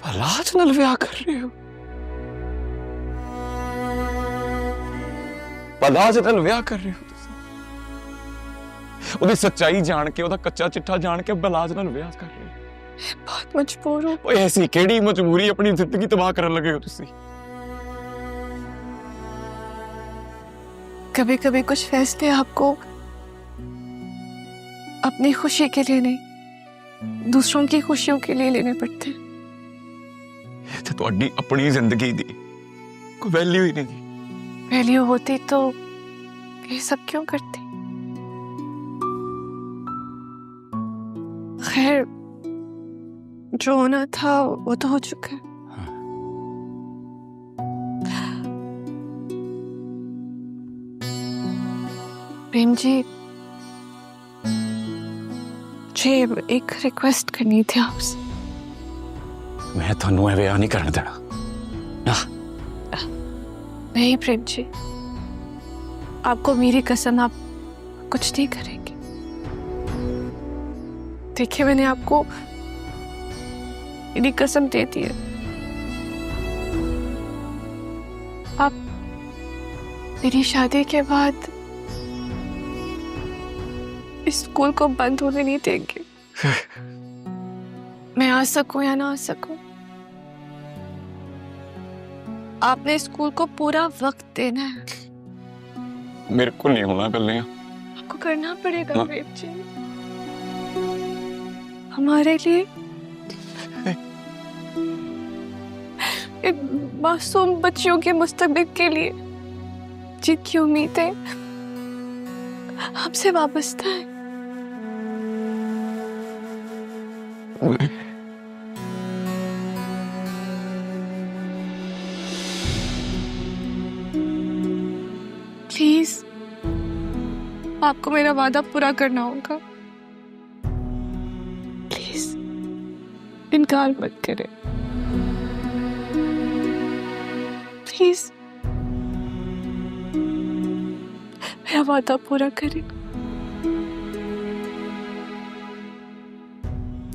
बालाज नाल विआह कर रहे हो? बालाज नाल विआह कर रहे हो? ਉਹਦੀ ਸੱਚਾਈ ਜਾਣ ਕੇ, ਉਹਦਾ ਕੱਚਾ ਚਿੱਠਾ ਜਾਣ ਕੇ ਬਲਾਜ ਨਾਲ ਵਿਆਹ ਕਰ ਰਹੇ ਹੋ?
ਬਹੁਤ ਮਜਬੂਰ ਹੋ।
ਓਏ ਐਸੀ ਕਿਹੜੀ ਮਜਬੂਰੀ? ਆਪਣੀ ਜ਼ਿੰਦਗੀ ਤਬਾਹ ਕਰਨ ਲੱਗੇ ਹੋ ਤੁਸੀਂ।
कभी कभी कुछ फैसले आपको अपनी खुशी के लिए नहीं, दूसरों की खुशियों के लिए लेने पड़ते हैं।
ਤੇ ਤੁਹਾਡੀ ਆਪਣੀ ਜ਼ਿੰਦਗੀ ਦੀ ਕੋਈ ਵੈਲਿਊ ਹੀ नहीं।
वैल्यू होती तो ये सब क्यों करती? खैर, जो होना था वो तो हो चुका है। प्रेम जी, मुझे एक रिक्वेस्ट करनी थी आपसे।
मैं थानू विआह नहीं करने देना।
नहीं प्रेम जी, आपको मेरी कसम, आप कुछ नहीं करेंगे। देखिए, मैंने आपको मेरी कसम दे दी है। आप मेरी शादी के बाद इस स्कूल को बंद होने नहीं देंगे। मैं आ सकूं या ना आ सकूं, आपने स्कूल को पूरा वक्त देना है।
मेरे को नहीं होना कल।
आपको करना पड़ेगा प्रेम जी, हमारे लिए, इन मासूम बच्चियों के मुस्तकबिल के लिए बातचीत की उम्मीदें हमसे वाबस्ता है। प्लीज आपको मेरा वादा पूरा करना होगा। प्लीज इनकार मत करें। प्लीज मेरा वादा पूरा करें।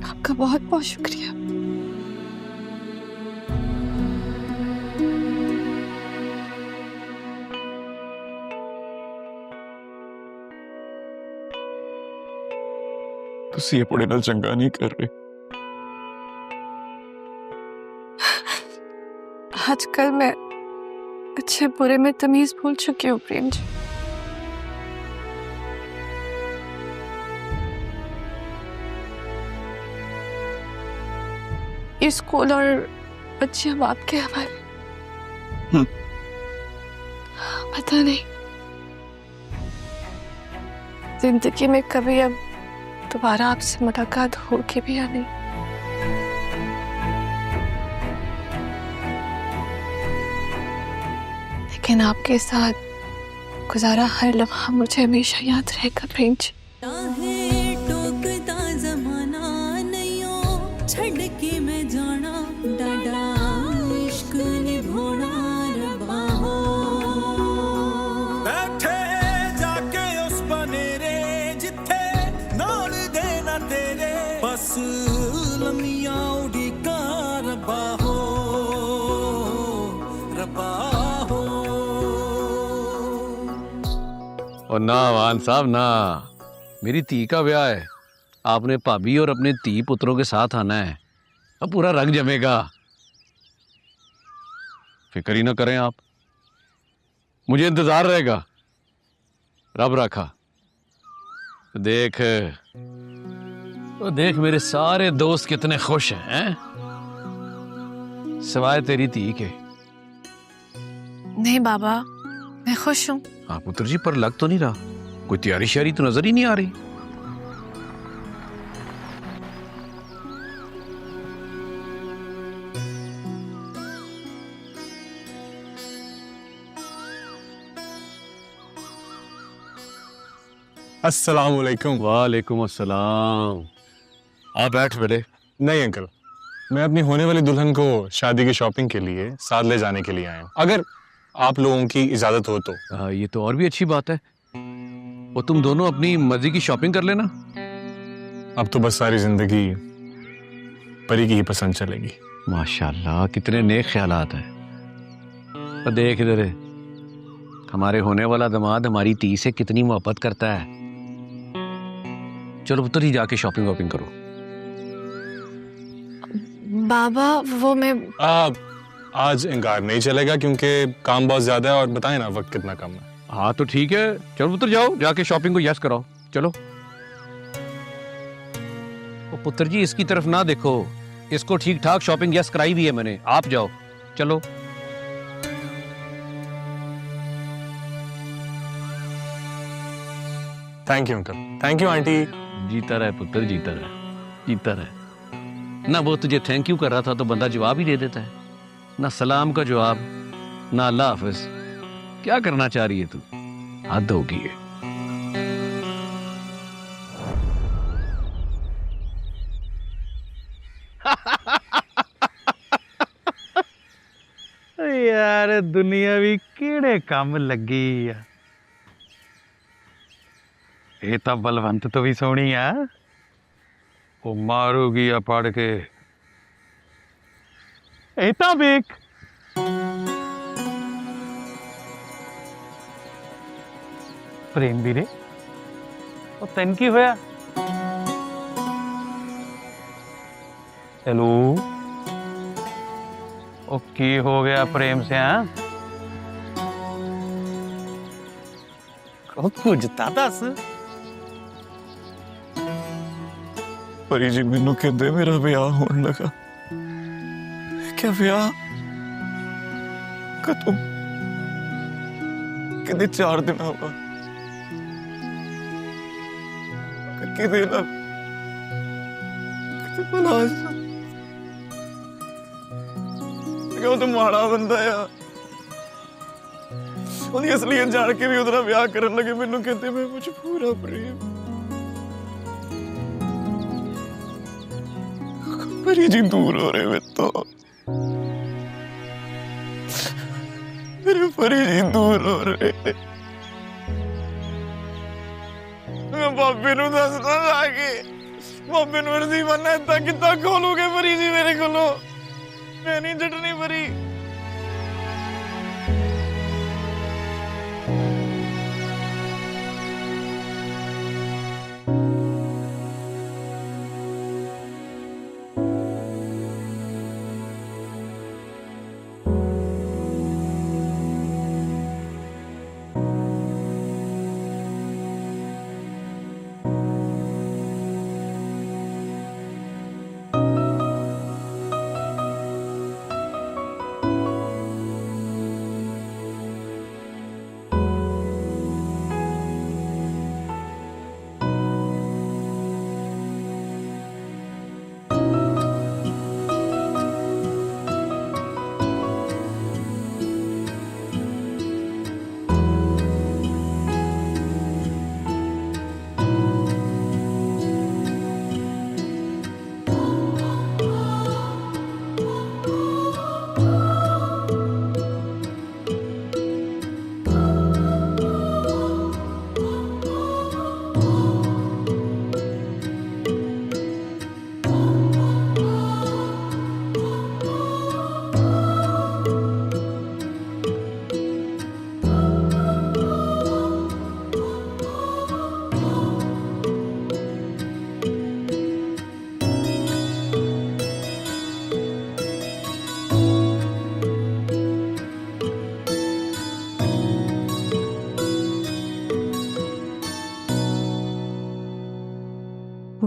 आपका बहुत बहुत शुक्रिया।
ਤੁਸੀਂ ਆਪਣੇ ਨਾਲ ਚੰਗਾ ਨਹੀਂ ਕਰ ਰਹੇ।
आजकल मैं अच्छे बुरे में तमीज भूल चुकी हूँ प्रेम जी। ये स्कूल और बच्चे हम आपके हवाले। पता नहीं जिंदगी में कभी अब दोबारा आपसे मुलाकात होगी भी या नहीं। लेकिन आपके साथ गुजारा हर लम्हा मुझे हमेशा याद रहेगा प्रेम जी।
और ना वान साहब ना, मेरी धी का ब्याह है, आपने भाभी और अपने धी पुत्रों के साथ आना है। अब पूरा रंग जमेगा, फिक्र ही ना करें आप, मुझे इंतजार रहेगा। रब रखा। देख मेरे सारे दोस्त कितने खुश हैं, सिवाय तेरी धी के।
नहीं बाबा, मैं खुश हूँ।
हाँ पुत्र जी, पर लग तो नहीं रहा, कोई तैयारी श्यारी तो नजर ही नहीं आ रही।
अस्सलाम वालेकुम।
वालेकुम अस्सलाम। आप बैठ बेटे।
नहीं अंकल, मैं अपनी होने वाली दुल्हन को शादी की शॉपिंग के लिए साथ ले जाने के लिए आया हूँ, अगर आप लोगों की इजाजत हो तो।
ये तो और भी अच्छी बात है, वो तुम दोनों अपनी मर्जी की शॉपिंग कर लेना।
अब तो बस सारी जिंदगी परी की ही पसंद चलेगी।
माशाल्लाह, कितने नेक ख्यालात हैं। और देख इधर, हमारे होने वाला दामाद हमारी धी से कितनी मोहब्बत करता है। चलो पुत्र ही जाके शॉपिंग वॉपिंग करो।
बाबा वो मैं
आज इंकार नहीं चलेगा क्योंकि काम बहुत ज्यादा है, और बताएं ना वक्त कितना कम है।
हाँ तो ठीक है, चलो पुत्र जाओ, जाके शॉपिंग को यस कराओ। चलो। ओ पुत्र जी, इसकी तरफ ना देखो, इसको ठीक ठाक शॉपिंग यस कराई भी है मैंने। आप जाओ, चलो।
Thank you uncle. Thank you aunty.
जीता रहे पुत्र, जीता रहे, जीता रहे। ना वो तुझे थैंक यू कर रहा था तो बंदा जवाब ही दे देता है, ना सलाम का जवाब, ना अल्लाह हाफिज। क्या करना चाह रही है तू? हद होगी है।
यार दुनिया भी केड़े काम लगी आ। ये तो बलवंत तो भी सोहनी आ, वो मारूगी आ पढ़ के। एता बेक प्रेम ਵੀਰੇ, ਉਹ ਤੈਨੂੰ ਕੀ ਹੋਇਆ? हेलो, ਉਹ ਕੀ ਹੋ ਗਿਆ ਪ੍ਰੇਮ ਸਿਆ? ਕੁਝ ਤਾਂ ਦੱਸ।
परी जी मैनू कहते मेरा ब्याह होने लगा। क्या ब्याह? कदों? कहते 4 दिन बाद कहते ना कहते पलाश वो तो माड़ा बंदा है ਉਹਦੀ ਅਸਲੀਅਤ ਜਾਣ ਕੇ ਵੀ ਉਹਦੇ ਨਾਲ ਵਿਆਹ ਕਰਨ ਲੱਗੇ ਮੈਨੂੰ ਕਹਿੰਦੇ ਮੈਂ ਮਜਬੂਰ ਆ ਪ੍ਰੇਮ ਪਰੀ ਜੀ ਦੂਰ ਹੋ ਰਹੇ ਮੇਰੇ ਤੋਂ ਮੇਰੇ ਪਰੀ ਜੀ ਦੂਰ ਹੋ ਰਹੇ ਮੈਂ ਬਾਬੇ ਨੂੰ ਦੱਸਦਾ ਆ ਕੇ ਬਾਬੇ ਨੂੰ ਅਰਜ਼ੀ ਮੰਨਾ ਤਾਂ ਕਿੱਦਾਂ ਖੋਲੂਗੇ ਪਰੀ ਜੀ ਮੇਰੇ ਕੋਲੋਂ ਮੈਂ ਨਹੀਂ ਛੱਡਣੀ ਪਰੀ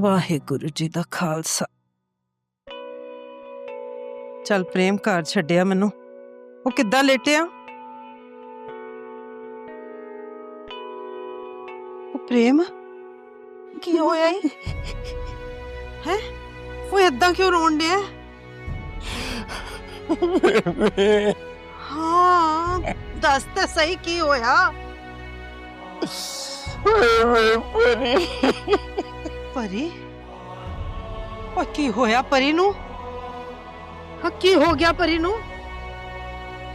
ਵਾਹਿਗੁਰੂ ਜੀ ਦਾ ਖਾਲਸਾ। ਚੱਲ ਪ੍ਰੇਮ ਘਰ ਛੱਡਿਆ ਮੈਨੂੰ, ਉਹ ਕਿੱਦਾਂ ਲੇਟਿਆ? ਉਹ ਪ੍ਰੇਮ ਕੀ ਹੋਇਆ ਈ? ਹੈ ਉਹ ਏਦਾਂ ਕਿਉਂ ਰੋਣ ਡਿਆ? ਹਾਂ ਦੱਸ ਤਾਂ ਸਹੀ ਕੀ ਹੋਇਆ? ਪਰੀ ਉਹ ਕੀ ਹੋਇਆ ਪਰੀ ਨੂੰ? ਹਾਂ ਕੀ ਹੋ ਗਿਆ ਪਰੀ ਨੂੰ?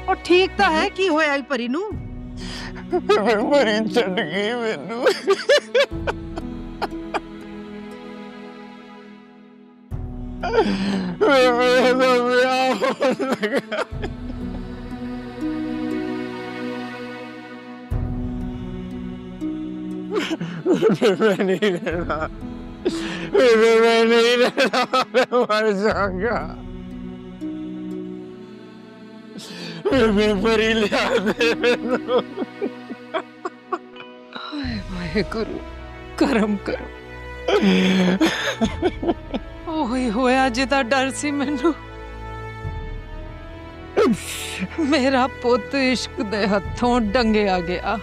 ਉਹ ਠੀਕ ਤਾਂ ਹੈ, ਕੀ ਹੋਇਆ ਈ ਪਰੀ ਨੂੰ?
ਪਰੀ ਛੱਡ ਗਈ ਮੈਨੂੰ ਮੇਰਾ ਵਿਆਹ ਹੋਣ ਲੱਗਾ मैं नहीं रहना मैं नहीं रहना मैं मर जाऊंगा मैं परी लिया दे मैनू
ਵਾਹਿਗੁਰੂ ਕਰਮ ਕਰੋ। ਉਹੀ ਹੋਇਆ ਜਿਹਦਾ ਡਰ ਸੀ ਮੈਨੂੰ। ਮੇਰਾ ਪੁੱਤ ਇਸ਼ਕ ਦੇ ਹੱਥੋਂ ਡੰਗਿਆ ਗਿਆ।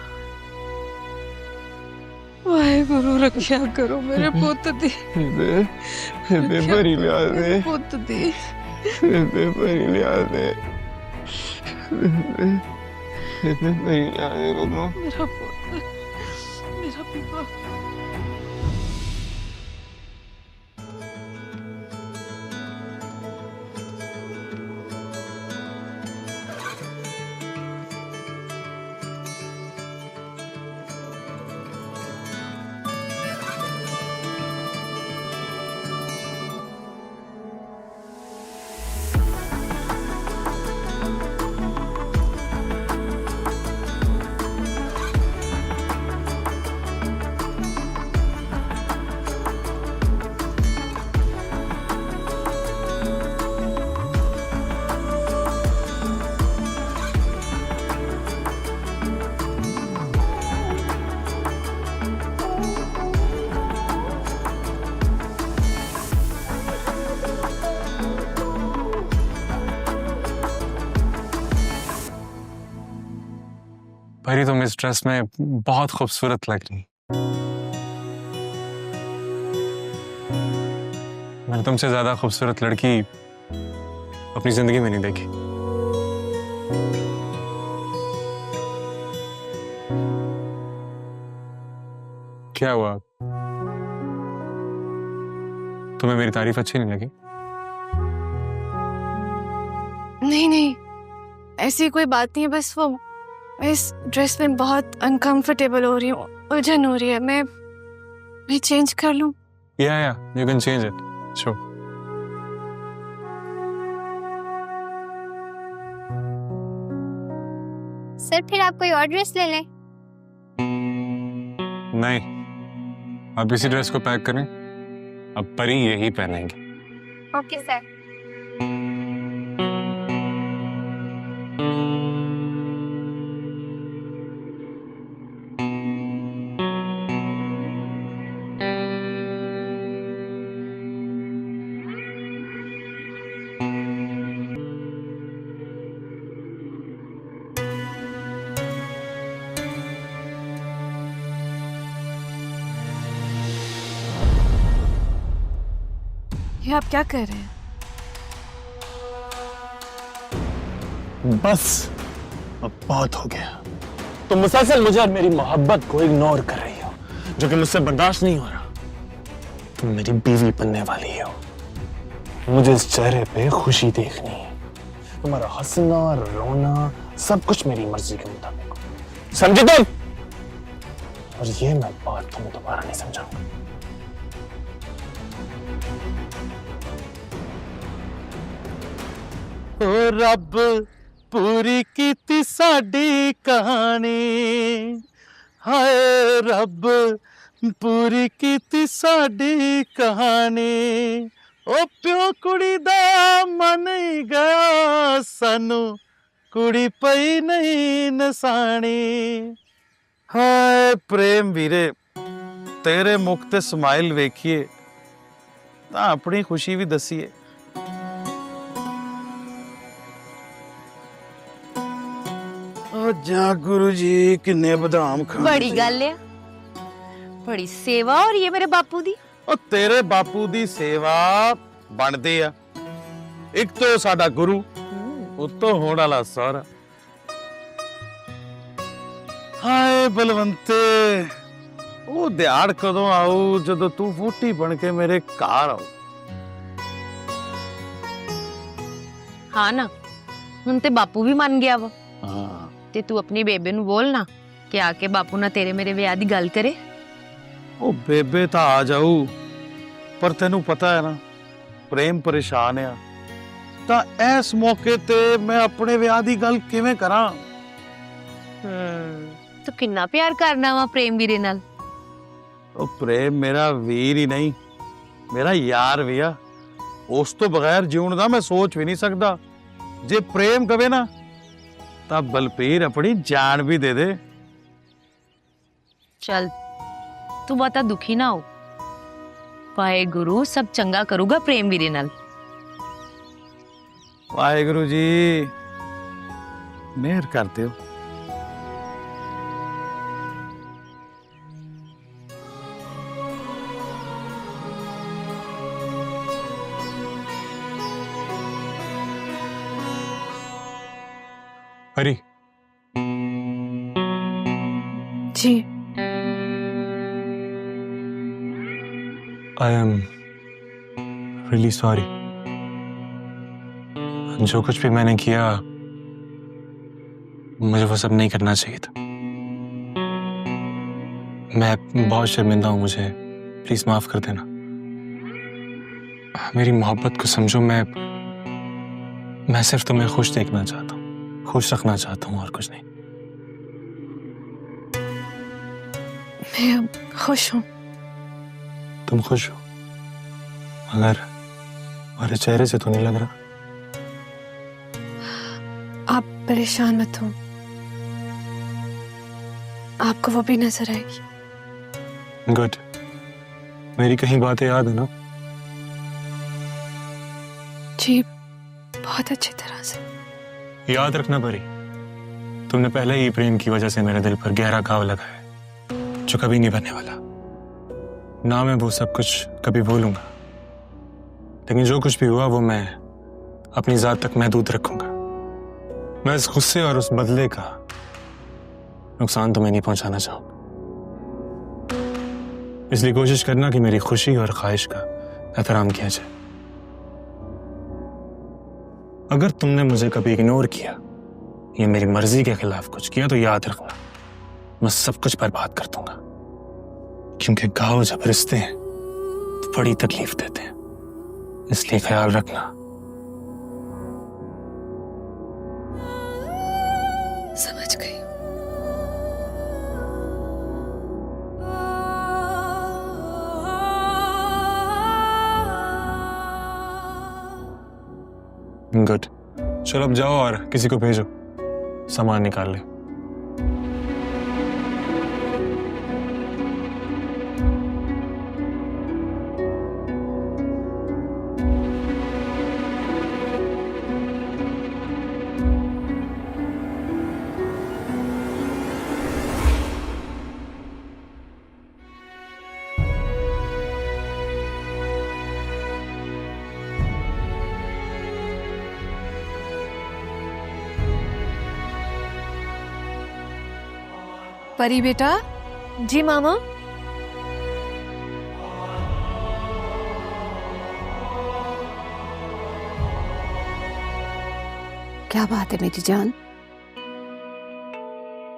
ਵਾਹਿਗੁਰੂ ਰੱਖਿਆ ਕਰੋ ਮੇਰੇ ਪੁੱਤ ਦੀ।
ਪਰੀ ਲਿਆ ਦੇ
ਪੁੱਤ ਦੀ
ਪਰੀ ਲਿਆ ਦੇ ਪਰੀ ਲਿਆ ਦੇ
ਮੇਰਾ ਪੁੱਤ, ਮੇਰਾ ਪੀਪਾ।
परी तुम इस ड्रेस में बहुत खूबसूरत लग रही। मैंने तुमसे ज्यादा खूबसूरत लड़की अपनी जिंदगी में नहीं देखी। क्या हुआ? तुम्हें मेरी तारीफ अच्छी नहीं लगी?
नहीं नहीं, ऐसी कोई बात नहीं है, बस वो इस ड्रेस में बहुत अनकंफर्टेबल हो रही हूँ, उलझन हो रही है। मैं चेंज कर लूँ?
या you can change it. Show
sir फिर आप कोई और ड्रेस ले लें।
नहीं, अब इसी ड्रेस को पैक करें, अब परी यही पहनेंगे।
Okay sir.
ये आप क्या कर रहे हैं?
बस अब बहुत हो गया। तुम मुसलसल मुझे और मेरी मोहब्बत को इग्नोर कर रही हो, जो कि मुझसे बर्दाश्त नहीं हो रहा। तुम मेरी बीवी बनने वाली हो, मुझे इस चेहरे पे खुशी देखनी है। तुम्हारा हंसना रोना सब कुछ मेरी मर्जी के मुताबिक हो, समझे तुम? और ये मैं बात तुम्हें दोबारा नहीं समझाऊंगा। ओ रब पूरी कीती साडी कहानी, हाय रब पूरी कीती साडी कहानी। ओ प्यो कुड़ी दा मन गया सानू, कुड़ी पई नहीं नसानी। हाय प्रेम वीरे, तेरे मुख ते स्माइल वेखिए तां अपनी खुशी भी दसीए। जा गुरु जी किन्ने बदाम खा।
बड़ी गल है, बड़ी सेवा और ये मेरे बापू दी।
और तेरे बापू दी सेवा बनदी आ। एक तो साडा गुरु, उत्तो होण वाला सारा। हाय बलवंते, वो दिहाड़ कदों आऊ जदों तू वोटी बन के मेरे घर आऊ।
हाँ ना, हुण ते बापू भी मान गया वा।
हाँ
ते तू अपनी बेबे नु बोल ना कि आके बापू ना तेरे मेरे विआह दी गल करे।
ओ बेबे तो आ जाऊ, पर तेनू पता है ना प्रेम परेशान है, ता इस मौके ते मैं अपने विआह दी गल किवें करा?
तो किन्ना प्यार करना वा प्रेम वीरे नाल।
ओ प्रेम मेरा वीर ही नहीं, मेरा यार भी आ। उस तो बगैर जीवन दा मैं सोच भी नहीं सकदा। जे प्रेम कवे ना तब बलपीर अपनी जान भी दे दे।
चल तू बता दुखी ना हो, वाहे गुरु सब चंगा करूगा प्रेम वीरे नाल।
वाहेगुरु जी मेहर करते हो।
परी
जी,
आई एम रियली सॉरी। जो कुछ भी मैंने किया मुझे वो सब नहीं करना चाहिए था। मैं बहुत शर्मिंदा हूं, मुझे प्लीज माफ कर देना। मेरी मोहब्बत को समझो, मैं सिर्फ तुम्हें खुश देखना चाहता हूँ, खुश रखना चाहता हूँ और कुछ नहीं।
मैं अब खुश हूँ।
तुम खुश हो, मगर तुम्हारे चेहरे से तो नहीं लग रहा।
आप परेशान मत हो, आपको वो भी नजर आएगी।
गुड, मेरी कहीं बातें याद है ना?
जी बहुत अच्छी तरह से।
याद रखना परी, तुमने पहले ही प्रेम की वजह से मेरे दिल पर गहरा घाव लगाया है, जो कभी नहीं भरने वाला। ना मैं वो सब कुछ कभी भूलूंगा, लेकिन जो कुछ भी हुआ वो मैं अपनी जात तक महदूद रखूंगा। मैं इस गुस्से और उस बदले का नुकसान तुम्हें नहीं पहुंचाना चाहूंगा, इसलिए कोशिश करना कि मेरी खुशी और ख्वाहिश का एहतराम किया जाए। अगर तुमने मुझे कभी इग्नोर किया या मेरी मर्जी के खिलाफ कुछ किया तो याद रखना, मैं सब कुछ बर्बाद कर दूंगा, क्योंकि घाव जब रिश्ते हैं तो बड़ी तकलीफ देते हैं, इसलिए ख्याल रखना।
समझ गई।
गुड, चलो अब जाओ और किसी को भेजो सामान निकाल ले।
परी बेटा। जी मामा।
क्या बात है मेरी जान?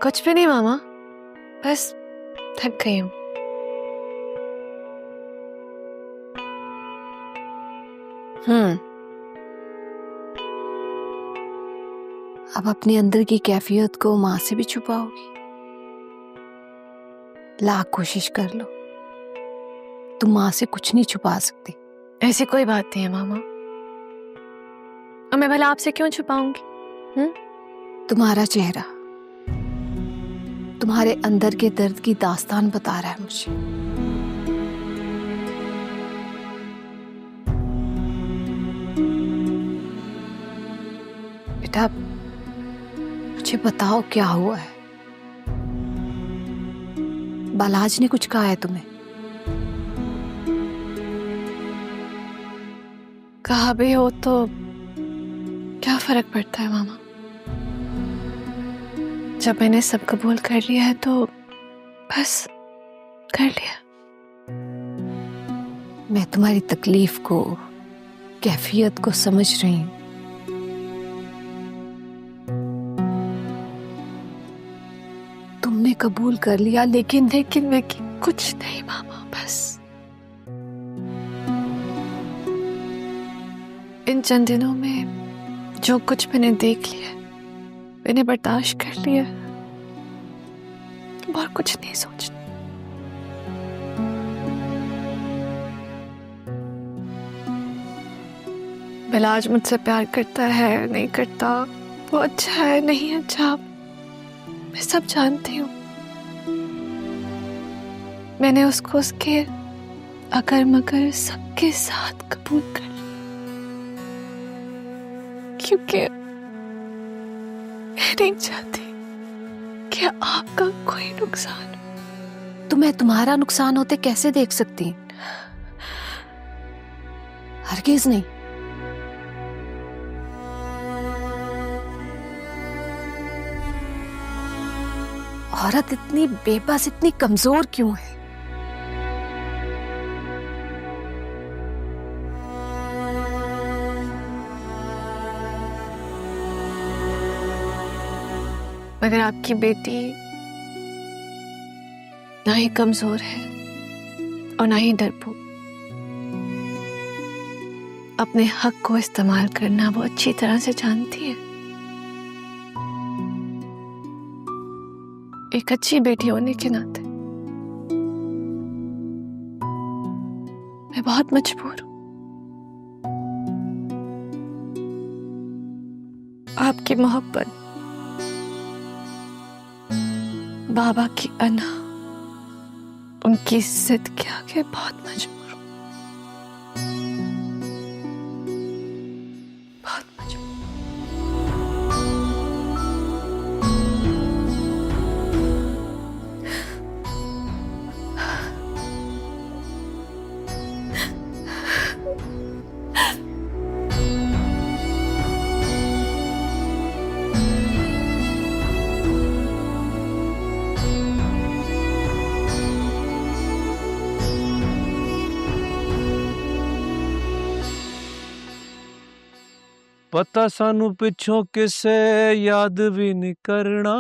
कुछ भी नहीं मामा, बस थक गई हूँ।
अब अपने अंदर की कैफियत को माँ से भी छुपाओगी? लाख कोशिश कर लो, तुम माँ से कुछ नहीं छुपा सकती।
ऐसी कोई बात नहीं है मामा, और मैं भला आपसे क्यों छुपाऊंगी?
तुम्हारा चेहरा तुम्हारे अंदर के दर्द की दास्तान बता रहा है मुझे। बेटा मुझे बताओ क्या हुआ है? बालाज ने कुछ कहा है तुम्हें?
कहा भी हो तो क्या फर्क पड़ता है मामा? जब मैंने सब कबूल कर लिया है तो बस कर लिया।
मैं तुम्हारी तकलीफ को, कैफियत को समझ रही हूं। तुमने कबूल कर लिया, लेकिन
मैं कुछ नहीं मामा, बस इन चंद दिनों में जो कुछ मैंने देख लिया, मैंने बर्दाश्त कर लिया, और कुछ नहीं सोचना। बिलाज मुझसे प्यार करता है नहीं करता, वो अच्छा है नहीं अच्छा, मैं सब जानती हूँ। मैंने उसको उसके अगर मगर सबके साथ कबूल कर लिया, क्योंकि मैं नहीं चाहती कि आपका कोई नुकसान हो।
तो मैं तुम्हारा नुकसान होते कैसे देख सकती? हरगिज नहीं। औरत इतनी बेबस, इतनी कमजोर क्यों है?
मगर आपकी बेटी ना ही कमजोर है और ना ही डरपोक। अपने हक को इस्तेमाल करना वो अच्छी तरह से जानती है। एक अच्छी बेटी होने के नाते मैं बहुत मजबूर हूं। आपकी मोहब्बत, बाबा की अना, उनकी जिद के आगे बहुत मजबूर हूं, बहुत मजबूर।
पता सानू पिछों किसे याद भी नहीं करना,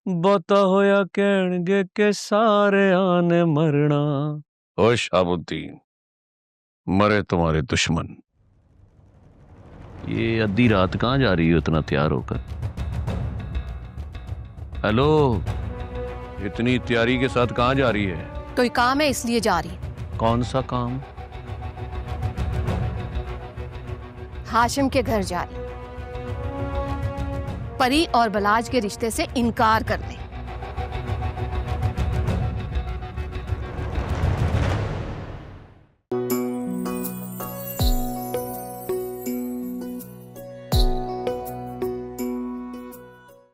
बहुता होया कहणगे के सारे आने मरना।
ओ शाहबुद्दीन, मरे तुम्हारे दुश्मन। ये आधी रात कहाँ जा रही हो इतना तैयार होकर? हेलो, इतनी तैयारी के साथ कहाँ जा रही है?
कोई काम है इसलिए जा रही है।
कौन सा काम?
हाशिम के घर जा रही, परी और बलाज के रिश्ते से इनकार करने।